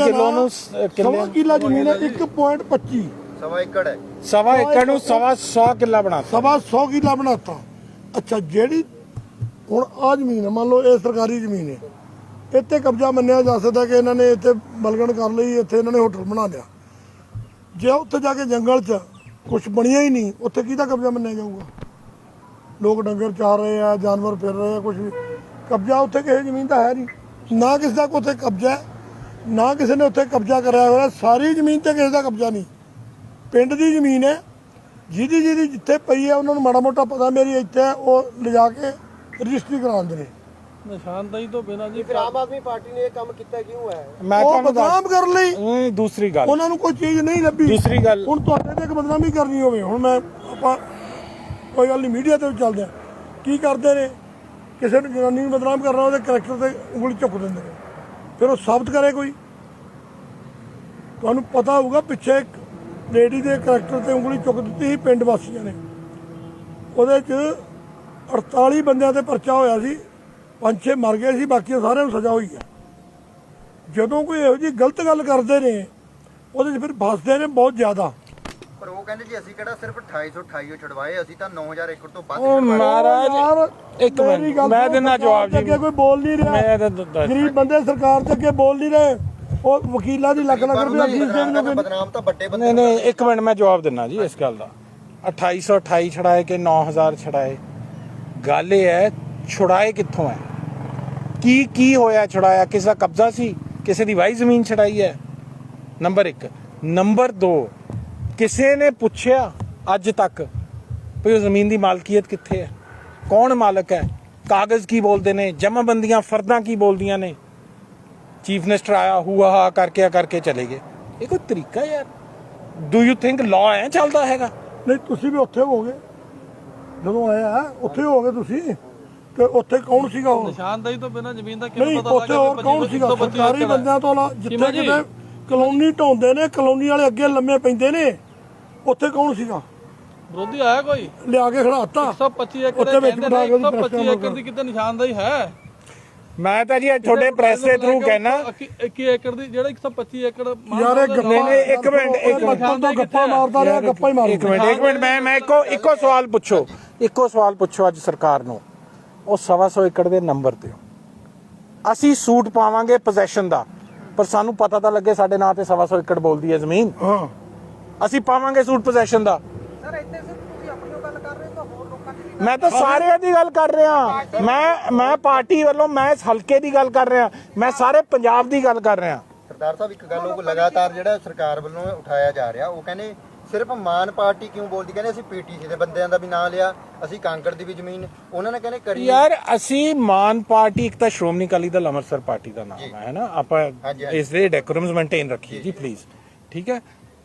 ਕਿਲੋ ਨੂੰ ਸਵਾ ਕਿੱਲਾ ਜ਼ਮੀਨ ਹੈ, 1.25 ਸਵਾ ਏਕੜ ਹੈ, 1.25 ਏਕੜ ਨੂੰ 1.25 ਕਿੱਲਾ ਬਣਾਤਾ। 1.25 ਕਿੱਲਾ ਬਣਾਤਾ। ਅੱਛਾ, ਜਿਹੜੀ ਹੁਣ ਆ ਜ਼ਮੀਨ ਹੈ, ਮੰਨ ਲਓ ਇਹ ਸਰਕਾਰੀ ਜ਼ਮੀਨ ਹੈ, ਇੱਥੇ ਕਬਜ਼ਾ ਮੰਨਿਆ ਜਾ ਸਕਦਾ ਕਿ ਇਹਨਾਂ ਨੇ ਇੱਥੇ ਮਲਗਣ ਕਰ ਲਈ, ਇੱਥੇ ਇਹਨਾਂ ਨੇ ਹੋਟਲ ਬਣਾ ਲਿਆ। ਜੇ ਉੱਥੇ ਜਾ ਕੇ ਜੰਗਲ 'ਚ ਕੁਛ ਬਣਿਆ ਹੀ ਨਹੀਂ, ਉੱਥੇ ਕਿਹਦਾ ਕਬਜ਼ਾ ਮੰਨਿਆ ਜਾਊਗਾ? ਲੋਕ ਡੰਗਰ ਚਾਰ ਰਹੇ ਆ, ਜਾਨਵਰ ਫਿਰ ਰਹੇ ਆ, ਕੁਛ ਵੀ ਕਬਜ਼ਾ ਉੱਥੇ ਕਿਸੇ ਜ਼ਮੀਨ ਦਾ ਹੈ ਨਹੀਂ। ਨਾ ਕਿਸੇ ਦਾ ਉੱਥੇ ਕਬਜ਼ਾ ਹੈ, ਨਾ ਕਿਸੇ ਨੇ ਉੱਥੇ ਕਬਜ਼ਾ ਕਰਿਆ ਹੋਇਆ। ਸਾਰੀ ਜ਼ਮੀਨ ਤੇ ਕਿਸੇ ਦਾ ਕਬਜ਼ਾ ਨਹੀਂ, ਪਿੰਡ ਦੀ ਜ਼ਮੀਨ ਹੈ। ਜਿਹਦੀ ਜਿੱਥੇ ਪਈ ਹੈ ਉਹਨਾਂ ਨੂੰ ਮਾੜਾ ਮੋਟਾ ਪਤਾ ਮੇਰੀ ਇੱਥੇ ਹੈ, ਉਹ ਲਿਜਾ ਕੇ ਰਜਿਸਟਰੀ ਕਰਾਉਂਦੇ ਨੇ। ਨਿਸ਼ਾਨਦੇਹੀ ਤੋਂ ਬਿਨਾਂ ਜੀ ਆਮ ਆਦਮੀ ਪਾਰਟੀ ਨੇ ਇਹ ਕੰਮ ਕੀਤਾ ਕਿਉਂ ਹੈ? ਮੈਂ ਉਹ ਤੁਹਾਨੂੰ ਬਦਨਾਮ ਕਰਨ ਲਈ। ਦੂਸਰੀ ਗੱਲ, ਉਹਨਾਂ ਨੂੰ ਕੋਈ ਚੀਜ਼ ਨਹੀਂ ਲੱਭੀ। ਦੂਸਰੀ ਗੱਲ, ਹੁਣ ਤੁਹਾਡੇ ਤੇ ਇੱਕ ਬਦਨਾਮੀ ਕਰਨੀ ਹੋਵੇ, ਹੁਣ ਮੈਂ ਆਪਾਂ ਕੋਈ ਗੱਲ ਨਹੀਂ ਮੀਡੀਆ ਤੇ ਵੀ ਚੱਲਦੇ ਆ, ਕੀ ਕਰਦੇ ਨੇ? ਕਿਸੇ ਨੂੰ ਜਨਾਨੀ ਨੂੰ ਬਦਨਾਮ ਕਰਨਾ, ਉਹਦੇ ਕਰੈਕਟਰ ਤੇ ਉਂਗਲੀ ਚੁੱਕ ਦਿੰਦੇ ਨੇ, ਫਿਰ ਉਹ ਸਾਬਤ ਕਰੇ ਕੋਈ। ਤੁਹਾਨੂੰ ਪਤਾ ਹੋਊਗਾ ਪਿੱਛੇ ਇੱਕ ਲੇਡੀ ਦੇ ਕਰੈਕਟਰ ਤੇ ਉਂਗਲੀ ਚੁੱਕ ਦਿੱਤੀ ਸੀ ਪਿੰਡ ਵਾਸੀਆਂ ਨੇ। ਉਹਦੇ 'ਚ 48 ਬੰਦਿਆਂ ਤੇ ਪਰਚਾ ਹੋਇਆ ਸੀ, 5-6 ਮਰ ਗਏ ਸੀ, ਬਾਕੀ ਸਾਰਿਆਂ ਨੂੰ ਸਜ਼ਾ ਹੋਈ ਹੈ। ਜਦੋਂ ਕੋਈ ਇਹੋ ਜਿਹੀ ਗਲਤ ਗੱਲ ਕਰਦੇ ਨੇ, ਉਹਦੇ 'ਚ ਫਿਰ ਫਸਦੇ ਨੇ ਬਹੁਤ ਜ਼ਿਆਦਾ। ਪਰ ਉਹ ਕਹਿੰਦੇ ਜੀ ਅਸੀਂ ਕਿਹੜਾ ਸਿਰਫ 2828 ਛੁਡਵਾਏ, ਅਸੀਂ ਤਾਂ 9000 ਏਕੜ ਤੋਂ ਵੱਧ ਉਹ ਮਹਾਰਾਜ ਯਾਰ, ਇੱਕ ਮਿੰਟ ਮੈਂ ਦਿੰਦਾ ਜਵਾਬ ਜੀ। ਅੱਗੇ ਕੋਈ ਬੋਲ ਨਹੀਂ ਰਿਹਾ, ਗਰੀਬ ਬੰਦੇ ਸਰਕਾਰ ਦੇ ਅੱਗੇ ਬੋਲ ਨਹੀਂ ਰਹੇ। ਉਹ ਵਕੀਲਾਂ ਦੀ ਲੱਖ ਰੁਪਏ ਫੀਸ ਦੇਣਗੇ। ਬਦਨਾਮ ਤਾਂ ਵੱਡੇ ਬੰਦੇ। ਨਹੀਂ ਇੱਕ ਮਿੰਟ ਮੈਂ ਜਵਾਬ ਦਿੰਦਾ ਜੀ ਇਸ ਗੱਲ ਦਾ। 2828 ਛੜਾਏ ਕਿ 9000 ਛੜਾਏ, ਗੱਲ ਇਹ ਹੈ ਛੁੜਾਏ ਕਿੱਥੋਂ ਹੈ, ਕੀ ਹੋਇਆ? ਛੁੜਾਇਆ ਕਿਸੇ ਦਾ ਕਬਜ਼ਾ ਸੀ, ਕਿਸੇ ਦੀ ਵਾਈ ਜ਼ਮੀਨ ਛੜਾਈ ਹੈ, ਨੰਬਰ 1। ਨੰਬਰ 2, ਕਿਸੇ ਨੇ ਪੁੱਛਿਆ ਅੱਜ ਤੱਕ ਵੀ ਉਹ ਜ਼ਮੀਨ ਦੀ ਮਾਲਕੀਅਤ ਕਿੱਥੇ ਹੈ, ਕੌਣ ਮਾਲਕ ਹੈ, ਕਾਗਜ਼ ਕੀ ਬੋਲਦੇ ਨੇ, ਜਮਾਬੰਦੀਆਂ ਫਰਦਾਂ ਕੀ ਬੋਲਦੀਆਂ ਨੇ? ਚੀਫ ਮਿਨਿਸਟਰ ਆਇਆ ਹੂਆ ਹਾ ਕਰਕੇ ਚਲੇ ਗਏ। ਇਹ ਕੋਈ ਤਰੀਕਾ ਯਾਰ? ਡੂ ਯੂ ਥਿੰਕ ਲਾਅ ਐ ਚੱਲਦਾ ਹੈਗਾ? ਨਹੀਂ, ਤੁਸੀਂ ਵੀ ਉੱਥੇ ਹੋਗੇ, ਜਦੋਂ ਆਇਆ ਉੱਥੇ ਹੋ ਗਏ ਤੁਸੀਂ, ਤੇ ਉੱਥੇ ਕੌਣ ਸੀਗਾ ਉਹ? ਨਿਸ਼ਾਨਦੇਹੀ ਤੋਂ ਬਿਨਾਂ ਜ਼ਮੀਨ ਦਾ ਨਹੀਂ, ਉੱਥੇ ਹੋਰ ਕੌਣ ਸੀਗਾ? ਸਰਕਾਰੀ ਬੰਦਿਆਂ ਤੋਂ ਜਿੱਥੇ ਕਿਤੇ ਕਲੋਨੀ ਢਾਉਂਦੇ ਨੇ, ਕਲੋਨੀ ਵਾਲੇ ਅੱਗੇ ਲੰਮੇ ਪੈਂਦੇ ਨੇ, ਉੱਥੇ ਕੌਣ ਸੀਗਾ? ਵਿਰੋਧੀ ਆਇਆ ਕੋਈ ਲਿਆ ਕੇ ਖੜਾਤਾ 125 ਏਕੜ ਉੱਥੇ ਵਿੱਚ ਕਹਿੰਦੇ ਬਿਠਾ ਨੇ, ਕੇ ਉਹਦੀ 125 ਏਕੜ ਦੀ ਕਿਤੇ ਨਿਸ਼ਾਨਦੇਹੀ ਹੈ? ਮੈਂ ਤਾਂ ਜੀ ਤੁਹਾਡੇ ਪ੍ਰੈਸ ਦੇ ਥਰੂ ਕਹਿਣਾ 21 ਏਕੜ ਦੀ ਜਿਹੜਾ 125 ਏਕੜ ਯਾਰ ਇਹ ਗੱਪਾਂ ਇੱਕ ਮਿੰਟ ਬਚਪਨ ਤੋਂ ਗੱਪਾਂ ਮਾਰਦਾ ਰਿਹਾ, ਗੱਪਾਂ ਹੀ ਮਾਰਦਾ। ਇੱਕ ਮਿੰਟ ਮੈਂ ਇੱਕੋ ਸਵਾਲ ਪੁੱਛੋ ਅੱਜ ਸਰਕਾਰ ਨੂੰ, ਉਹ 125 ਏਕੜ ਦੇ ਨੰਬਰ ਤੇ ਅਸੀਂ ਸੂਟ ਪਾਵਾਂਗੇ ਪੋਜੈਸ਼ਨ ਦਾ, ਪਰ ਸਾਨੂੰ ਪਤਾ ਤਾਂ ਲੱਗੇ ਸਾਡੇ ਨਾਂ ਤੇ 125 ਏਕੜ ਬੋਲਦੀ ਹੈ ਜ਼ਮੀਨ। ਹਾਂ, ਅਸੀਂ ਪਾਵਾਂਗੇ ਸੂਟ ਪੋਜੈਸ਼ਨ ਦਾ। ਸਰ ਇੱਥੇ ਸਿਰਫ ਤੁਸੀਂ ਆਪਣੀ ਓ ਗੱਲ ਕਰ ਰਹੇ ਹੋ ਤਾਂ ਹੋਰ ਲੋਕਾਂ ਦੀ ਵੀ ਮੈਂ ਤਾਂ ਸਾਰਿਆਂ ਦੀ ਗੱਲ ਕਰ ਰਿਹਾ, ਮੈਂ ਪਾਰਟੀ ਵੱਲੋਂ, ਮੈਂ ਇਸ ਹਲਕੇ ਦੀ ਗੱਲ ਕਰ ਰਿਹਾ, ਮੈਂ ਸਾਰੇ ਪੰਜਾਬ ਦੀ ਗੱਲ ਕਰ ਰਿਹਾ। ਸਰਦਾਰ ਸਾਹਿਬ ਇੱਕ ਗੱਲ ਉਹ ਲਗਾਤਾਰ ਜਿਹੜਾ ਸਰਕਾਰ ਵੱਲੋਂ ਉਠਾਇਆ ਜਾ ਰਿਹਾ, ਉਹ ਕਹਿੰਦੇ ਸਿਰਫ ਮਾਨ ਪਾਰਟੀ ਕਿਉਂ ਬੋਲਦੀ, ਕਹਿੰਦੇ ਅਸੀਂ ਪੀਟੀਸੀ ਦੇ ਬੰਦਿਆਂ ਦਾ ਵੀ ਨਾਂ ਲਿਆ, ਅਸੀਂ ਕਾਂਗੜ ਦੀ ਵੀ ਜ਼ਮੀਨ ਉਹਨਾਂ ਨੇ ਕਹਿੰਦੇ ਕਰੀ। ਯਾਰ ਅਸੀਂ ਮਾਨ ਪਾਰਟੀ, ਇੱਕ ਤਾਂ ਸ਼੍ਰੋਮਣੀ ਅਕਾਲੀ ਦਲ ਅੰਮ੍ਰਿਤਸਰ ਪਾਰਟੀ ਦਾ ਨਾਮ ਹੈ ਨਾ, ਆਪਾਂ ਇਸ ਦੇ ਡੈਕੋਰਮਸ ਮੇਨਟੇਨ ਰੱਖੀਏ ਜੀ ਪਲੀਜ਼, ਠੀਕ ਹੈ।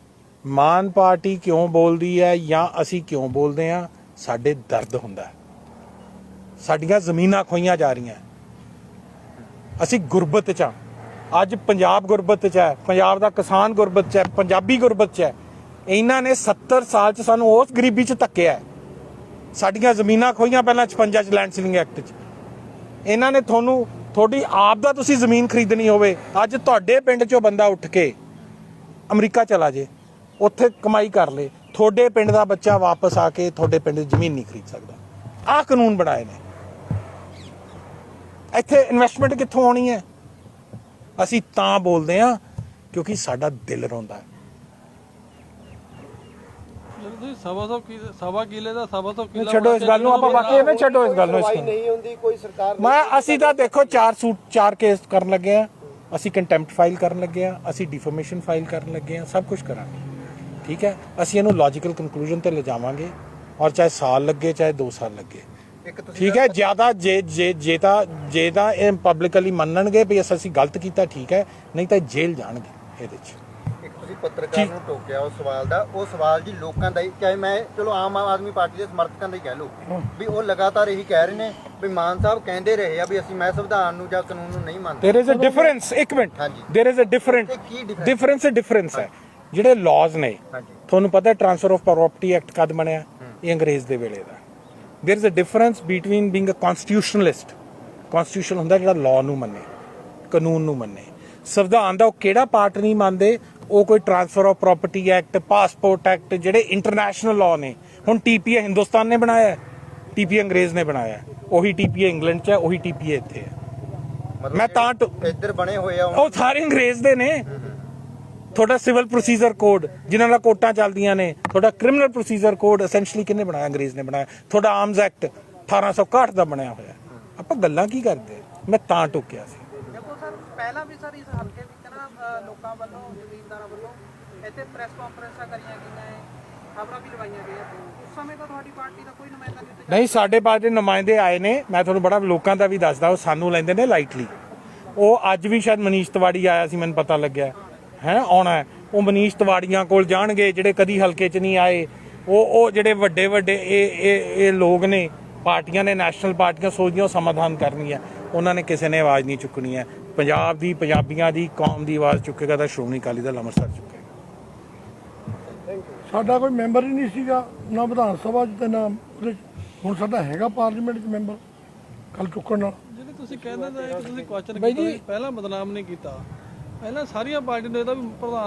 ਮਾਨ ਪਾਰਟੀ ਕਿਉਂ ਬੋਲਦੀ ਹੈ ਜਾਂ ਅਸੀਂ ਕਿਉਂ ਬੋਲਦੇ ਆ, ਸਾਡੇ ਦਰਦ ਹੁੰਦਾ, ਸਾਡੀਆਂ ਜ਼ਮੀਨਾਂ ਖੋਈਆਂ ਜਾ ਰਹੀਆਂ, ਅਸੀਂ ਗੁਰਬਤ ਚ ਆ, ਅੱਜ ਪੰਜਾਬ ਗੁਰਬਤ ਚ ਹੈ, ਪੰਜਾਬ ਦਾ ਕਿਸਾਨ ਗੁਰਬਤ ਚ ਹੈ, ਪੰਜਾਬੀ ਗੁਰਬਤ ਚ ਹੈ। ਇਹਨਾਂ ਨੇ 70 ਸਾਲ ਚ ਸਾਨੂੰ ਉਸ ਗਰੀਬੀ ਚ ਧੱਕਿਆ, ਸਾਡੀਆਂ ਜ਼ਮੀਨਾਂ ਖੋਈਆਂ ਪਹਿਲਾਂ 56 ਚ ਲੈਂਡ ਸੀਲਿੰਗ ਐਕਟ ਚ। ਇਹਨਾਂ ਨੇ ਤੁਹਾਡੀ ਆਪ ਦਾ ਤੁਸੀਂ ਜ਼ਮੀਨ ਖਰੀਦਣੀ ਹੋਵੇ, ਅੱਜ ਤੁਹਾਡੇ ਪਿੰਡ ਚੋਂ ਬੰਦਾ ਉੱਠ ਕੇ ਅਮਰੀਕਾ ਚਲਾ ਜੇ, ਉੱਥੇ ਕਮਾਈ ਕਰ ਲੇ, ਤੁਹਾਡੇ ਪਿੰਡ ਦਾ ਬੱਚਾ ਵਾਪਸ ਆ ਕੇ ਤੁਹਾਡੇ ਪਿੰਡ ਦੀ ਜ਼ਮੀਨ ਨਹੀਂ ਖਰੀਦ ਸਕਦਾ। ਆਹ ਕਾਨੂੰਨ ਬਣਾਏ ਨੇ। ਇੱਥੇ ਇਨਵੈਸਟਮੈਂਟ ਕਿੱਥੋਂ ਆਉਣੀ ਹੈ? ਅਸੀਂ ਤਾਂ ਬੋਲਦੇ ਆ ਕਿਉਂਕਿ ਸਾਡਾ ਦਿਲ ਰੋਂਦਾ ਹੈ। ਤੁਸੀਂ ਸਵਾ ਕਿਲੇ ਦਾ 125 ਕਿਲਾ ਛੱਡੋ ਇਸ ਗੱਲ ਨੂੰ, ਆਪਾਂ ਬਾਕੀ ਐਵੇਂ ਛੱਡੋ ਇਸ ਗੱਲ ਨੂੰ। ਨਹੀਂ ਹੁੰਦੀ ਕੋਈ ਸਰਕਾਰ ਅਸੀਂ ਤਾਂ ਦੇਖੋ 4 ਕੇਸ ਕਰਨ ਲੱਗੇ ਆ, ਅਸੀਂ ਕੰਟੈਂਪਟ ਫਾਈਲ ਕਰਨ ਲੱਗੇ ਆ, ਅਸੀਂ ਡਿਫਾਮੇਸ਼ਨ ਫਾਈਲ ਕਰਨ ਲੱਗੇ ਆ, ਸਭ ਕੁਝ ਕਰਾਂਗੇ, ਠੀਕ ਹੈ। ਅਸੀਂ ਇਹਨੂੰ ਲੌਜੀਕਲ ਕੰਕਲੂਜਨ ਤੇ ਲਿਜਾਵਾਂਗੇ, ਔਰ ਚਾਹੇ ਸਾਲ ਲੱਗੇ ਚਾਹੇ 2 ਸਾਲ ਲੱਗੇ, ਠੀਕ ਹੈ। ਜ਼ਿਆਦਾ ਜੇ ਤਾਂ ਇਹ ਪਬਲਿਕਲੀ ਮੰਨਣਗੇ ਵੀ ਅਸੀਂ ਗਲਤ ਕੀਤਾ, ਠੀਕ ਹੈ, ਨਹੀਂ ਤਾਂ ਜੇਲ੍ਹ ਜਾਣਗੇ ਇਹਦੇ 'ਚ। ਇੱਕ ਤੁਸੀਂ ਪੱਤਰਕਾਰ ਨੂੰ ਟੋਕਿਆ ਉਸ ਸਵਾਲ ਦਾ, ਉਹ ਸਵਾਲ ਜੀ ਲੋਕਾਂ ਦਾ ਹੀ, ਚਾਹੇ ਮੈਂ ਚਲੋ ਆਮ ਆਦਮੀ ਪਾਰਟੀ ਦੇ ਸਮਰਥਕਾਂ ਦਾ ਹੀ ਕਹਿ ਲਓ, ਵੀ ਉਹ ਲਗਾਤਾਰ ਇਹੀ ਕਹਿ ਰਹੇ ਨੇ ਵੀ ਮਾਨ ਸਾਹਿਬ ਕਹਿੰਦੇ ਰਹੇ ਆ ਵੀ ਮੈਂ ਸੰਵਿਧਾਨ ਨੂੰ ਜਾਂ ਕਾਨੂੰਨ ਨੂੰ ਨਹੀਂ ਮੰਨਦਾ। देयर इज अ डिफरेंस, ਇੱਕ minute, there is a difference ਹੈ। ਜਿਹੜੇ ਲਾਜ਼ ਨੇ, ਤੁਹਾਨੂੰ ਪਤਾ ਟ੍ਰਾਂਸਫਰ ਆਫ ਪ੍ਰਾਪਰਟੀ ਐਕਟ ਕਦ ਬਣਿਆ? ਇਹ ਅੰਗਰੇਜ਼ ਦੇ ਵੇਲੇ ਦਾ। There is a difference between being a constitutionalist, constitution ਹੁੰਦਾ ਜਿਹੜਾ ਲਾਅ ਨੂੰ ਮੰਨੇ, ਕਾਨੂੰਨ ਨੂੰ ਮੰਨੇ। ਸੰਵਿਧਾਨ ਦਾ ਉਹ ਕਿਹੜਾ ਪਾਰਟ ਨਹੀਂ ਮੰਨਦੇ? ਉਹ ਕੋਈ transfer of property act, passport act, ਜਿਹੜੇ ਇੰਟਰਨੈਸ਼ਨਲ ਲਾਅ ਨੇ। ਹੁਣ ਟੀਪੀਏ ਹਿੰਦੁਸਤਾਨ ਨੇ ਬਣਾਇਆ, ਟੀਪੀਏ ਅੰਗਰੇਜ਼ ਨੇ ਬਣਾਇਆ, ਉਹੀ ਟੀਪੀਏ ਇੰਗਲੈਂਡ 'ਚ ਹੈ, ਉਹੀ ਟੀਪੀਏ ਇੱਥੇ ਹੈ। ਮੈਂ ਤਾਂ ਇੱਧਰ ਬਣੇ ਹੋਏ ਆ ਉਹ ਸਾਰੇ ਅੰਗਰੇਜ਼ ਦੇ ਨੇ। ਤੁਹਾਡਾ ਸਿਵਲ ਪ੍ਰੋਸੀਜਰ ਕੋਡ, ਜਿਨ੍ਹਾਂ ਨਾਲ ਕੋਰਟਾਂ ਚੱਲਦੀਆਂ ਨੇ, ਤੁਹਾਡਾ ਕ੍ਰਿਮੀਨਲ ਪ੍ਰੋਸੀਜਰ ਕੋਡ ਐਸੈਂਸ਼ਲੀ ਕਿਹਨੇ ਬਣਾਇਆ? ਅੰਗਰੇਜ਼ ਨੇ ਬਣਾਇਆ। ਤੁਹਾਡਾ ਆਰਮਜ਼ ਐਕਟ 1861 ਦਾ ਬਣਿਆ ਹੋਇਆ। ਆਪਾਂ ਗੱਲਾਂ ਕੀ ਕਰਦੇ? ਮੈਂ ਤਾਂ ਟੋਕਿਆ ਸੀ। ਦੇਖੋ ਸਰ, ਪਹਿਲਾਂ ਵੀ ਸਰ ਇਸ ਹਲਕੇ ਵਿੱਚ ਨਾ ਲੋਕਾਂ ਵੱਲੋਂ, ਜ਼ਮੀਨਦਾਰਾਂ ਵੱਲੋਂ ਇੱਥੇ ਪ੍ਰੈਸ ਕਾਨਫਰੰਸਾਂ ਕਰੀਆਂ ਗਈਆਂ ਹੈ, ਖਬਰਾਂ ਵੀ ਲਵਾਈਆਂ ਗਈਆਂ। ਉਸ ਸਮੇਂ ਤਾਂ ਤੁਹਾਡੀ ਪਾਰਟੀ ਦਾ ਕੋਈ ਨੁਮਾਇੰਦਾ ਨਹੀਂ ਉੱਥੇ ਨਹੀਂ, ਸਾਡੇ ਪਾਰਟੀ ਦੇ ਨੁਮਾਇੰਦੇ ਆਏ ਨੇ। ਮੈਂ ਤੁਹਾਨੂੰ ਬੜਾ ਲੋਕਾਂ ਦਾ ਵੀ ਦੱਸਦਾ, ਉਹ ਸਾਨੂੰ ਲੈਂਦੇ ਨੇ ਲਾਈਟਲੀ। ਉਹ ਅੱਜ ਵੀ ਸ਼ਾਇਦ ਮਨੀਸ਼ ਤਿਵਾੜੀ ਆਇਆ ਸੀ, ਮੈਨੂੰ ਪਤਾ ਲੱਗਿਆ ਹੈ ਆਉਣਾ ਹੈ। ਉਹ ਮਨੀਸ਼ ਤਿਵਾੜੀਆਂ ਕੋਲ ਜਾਣਗੇ ਜਿਹੜੇ ਕਦੀ ਹਲਕੇ 'ਚ ਨਹੀਂ ਆਏ। ਉਹ ਜਿਹੜੇ ਵੱਡੇ ਇਹ ਲੋਕ ਨੇ, ਪਾਰਟੀਆਂ ਨੇ, ਨੈਸ਼ਨਲ ਪਾਰਟੀਆਂ ਸੋਚਦੀਆਂ ਉਹ ਸਮਾਧਾਨ ਕਰਨੀ ਹੈ, ਉਹਨਾਂ ਨੇ ਕਿਸੇ ਨੇ ਆਵਾਜ਼ ਨਹੀਂ ਚੁੱਕਣੀ ਹੈ। ਪੰਜਾਬ ਦੀ, ਪੰਜਾਬੀਆਂ ਦੀ, ਕੌਮ ਦੀ ਆਵਾਜ਼ ਚੁੱਕੇਗਾ ਤਾਂ ਸ਼੍ਰੋਮਣੀ ਅਕਾਲੀ ਦਲ ਅੰਮ੍ਰਿਤਸਰ ਚੁੱਕੇਗਾ। ਸਾਡਾ ਕੋਈ ਮੈਂਬਰ ਹੀ ਨਹੀਂ ਸੀਗਾ, ਨਾ ਵਿਧਾਨ ਸਭਾ 'ਚ ਤੇ ਨਾ ਉਹਦੇ 'ਚ। ਹੁਣ ਸਾਡਾ ਹੈਗਾ ਪਾਰਲੀਮੈਂਟ 'ਚ ਮੈਂਬਰ, ਕੱਲ ਚੁੱਕਣ ਨਾਲ। ਜਿਹੜੇ ਤੁਸੀਂ ਕਹਿੰਦੇ ਤਾਂ ਤੁਸੀਂ ਕੁਐਸਚਨ ਕੀਤਾ, ਪਹਿਲਾਂ ਬਦਨਾਮ ਨਹੀਂ ਕੀਤਾ, ਪਹਿਲਾਂ ਸਾਰੀਆਂ ਪਾਰਟੀਆਂ ਨੇ ਇਹਦਾ ਵੀ ਪ੍ਰਧਾਨ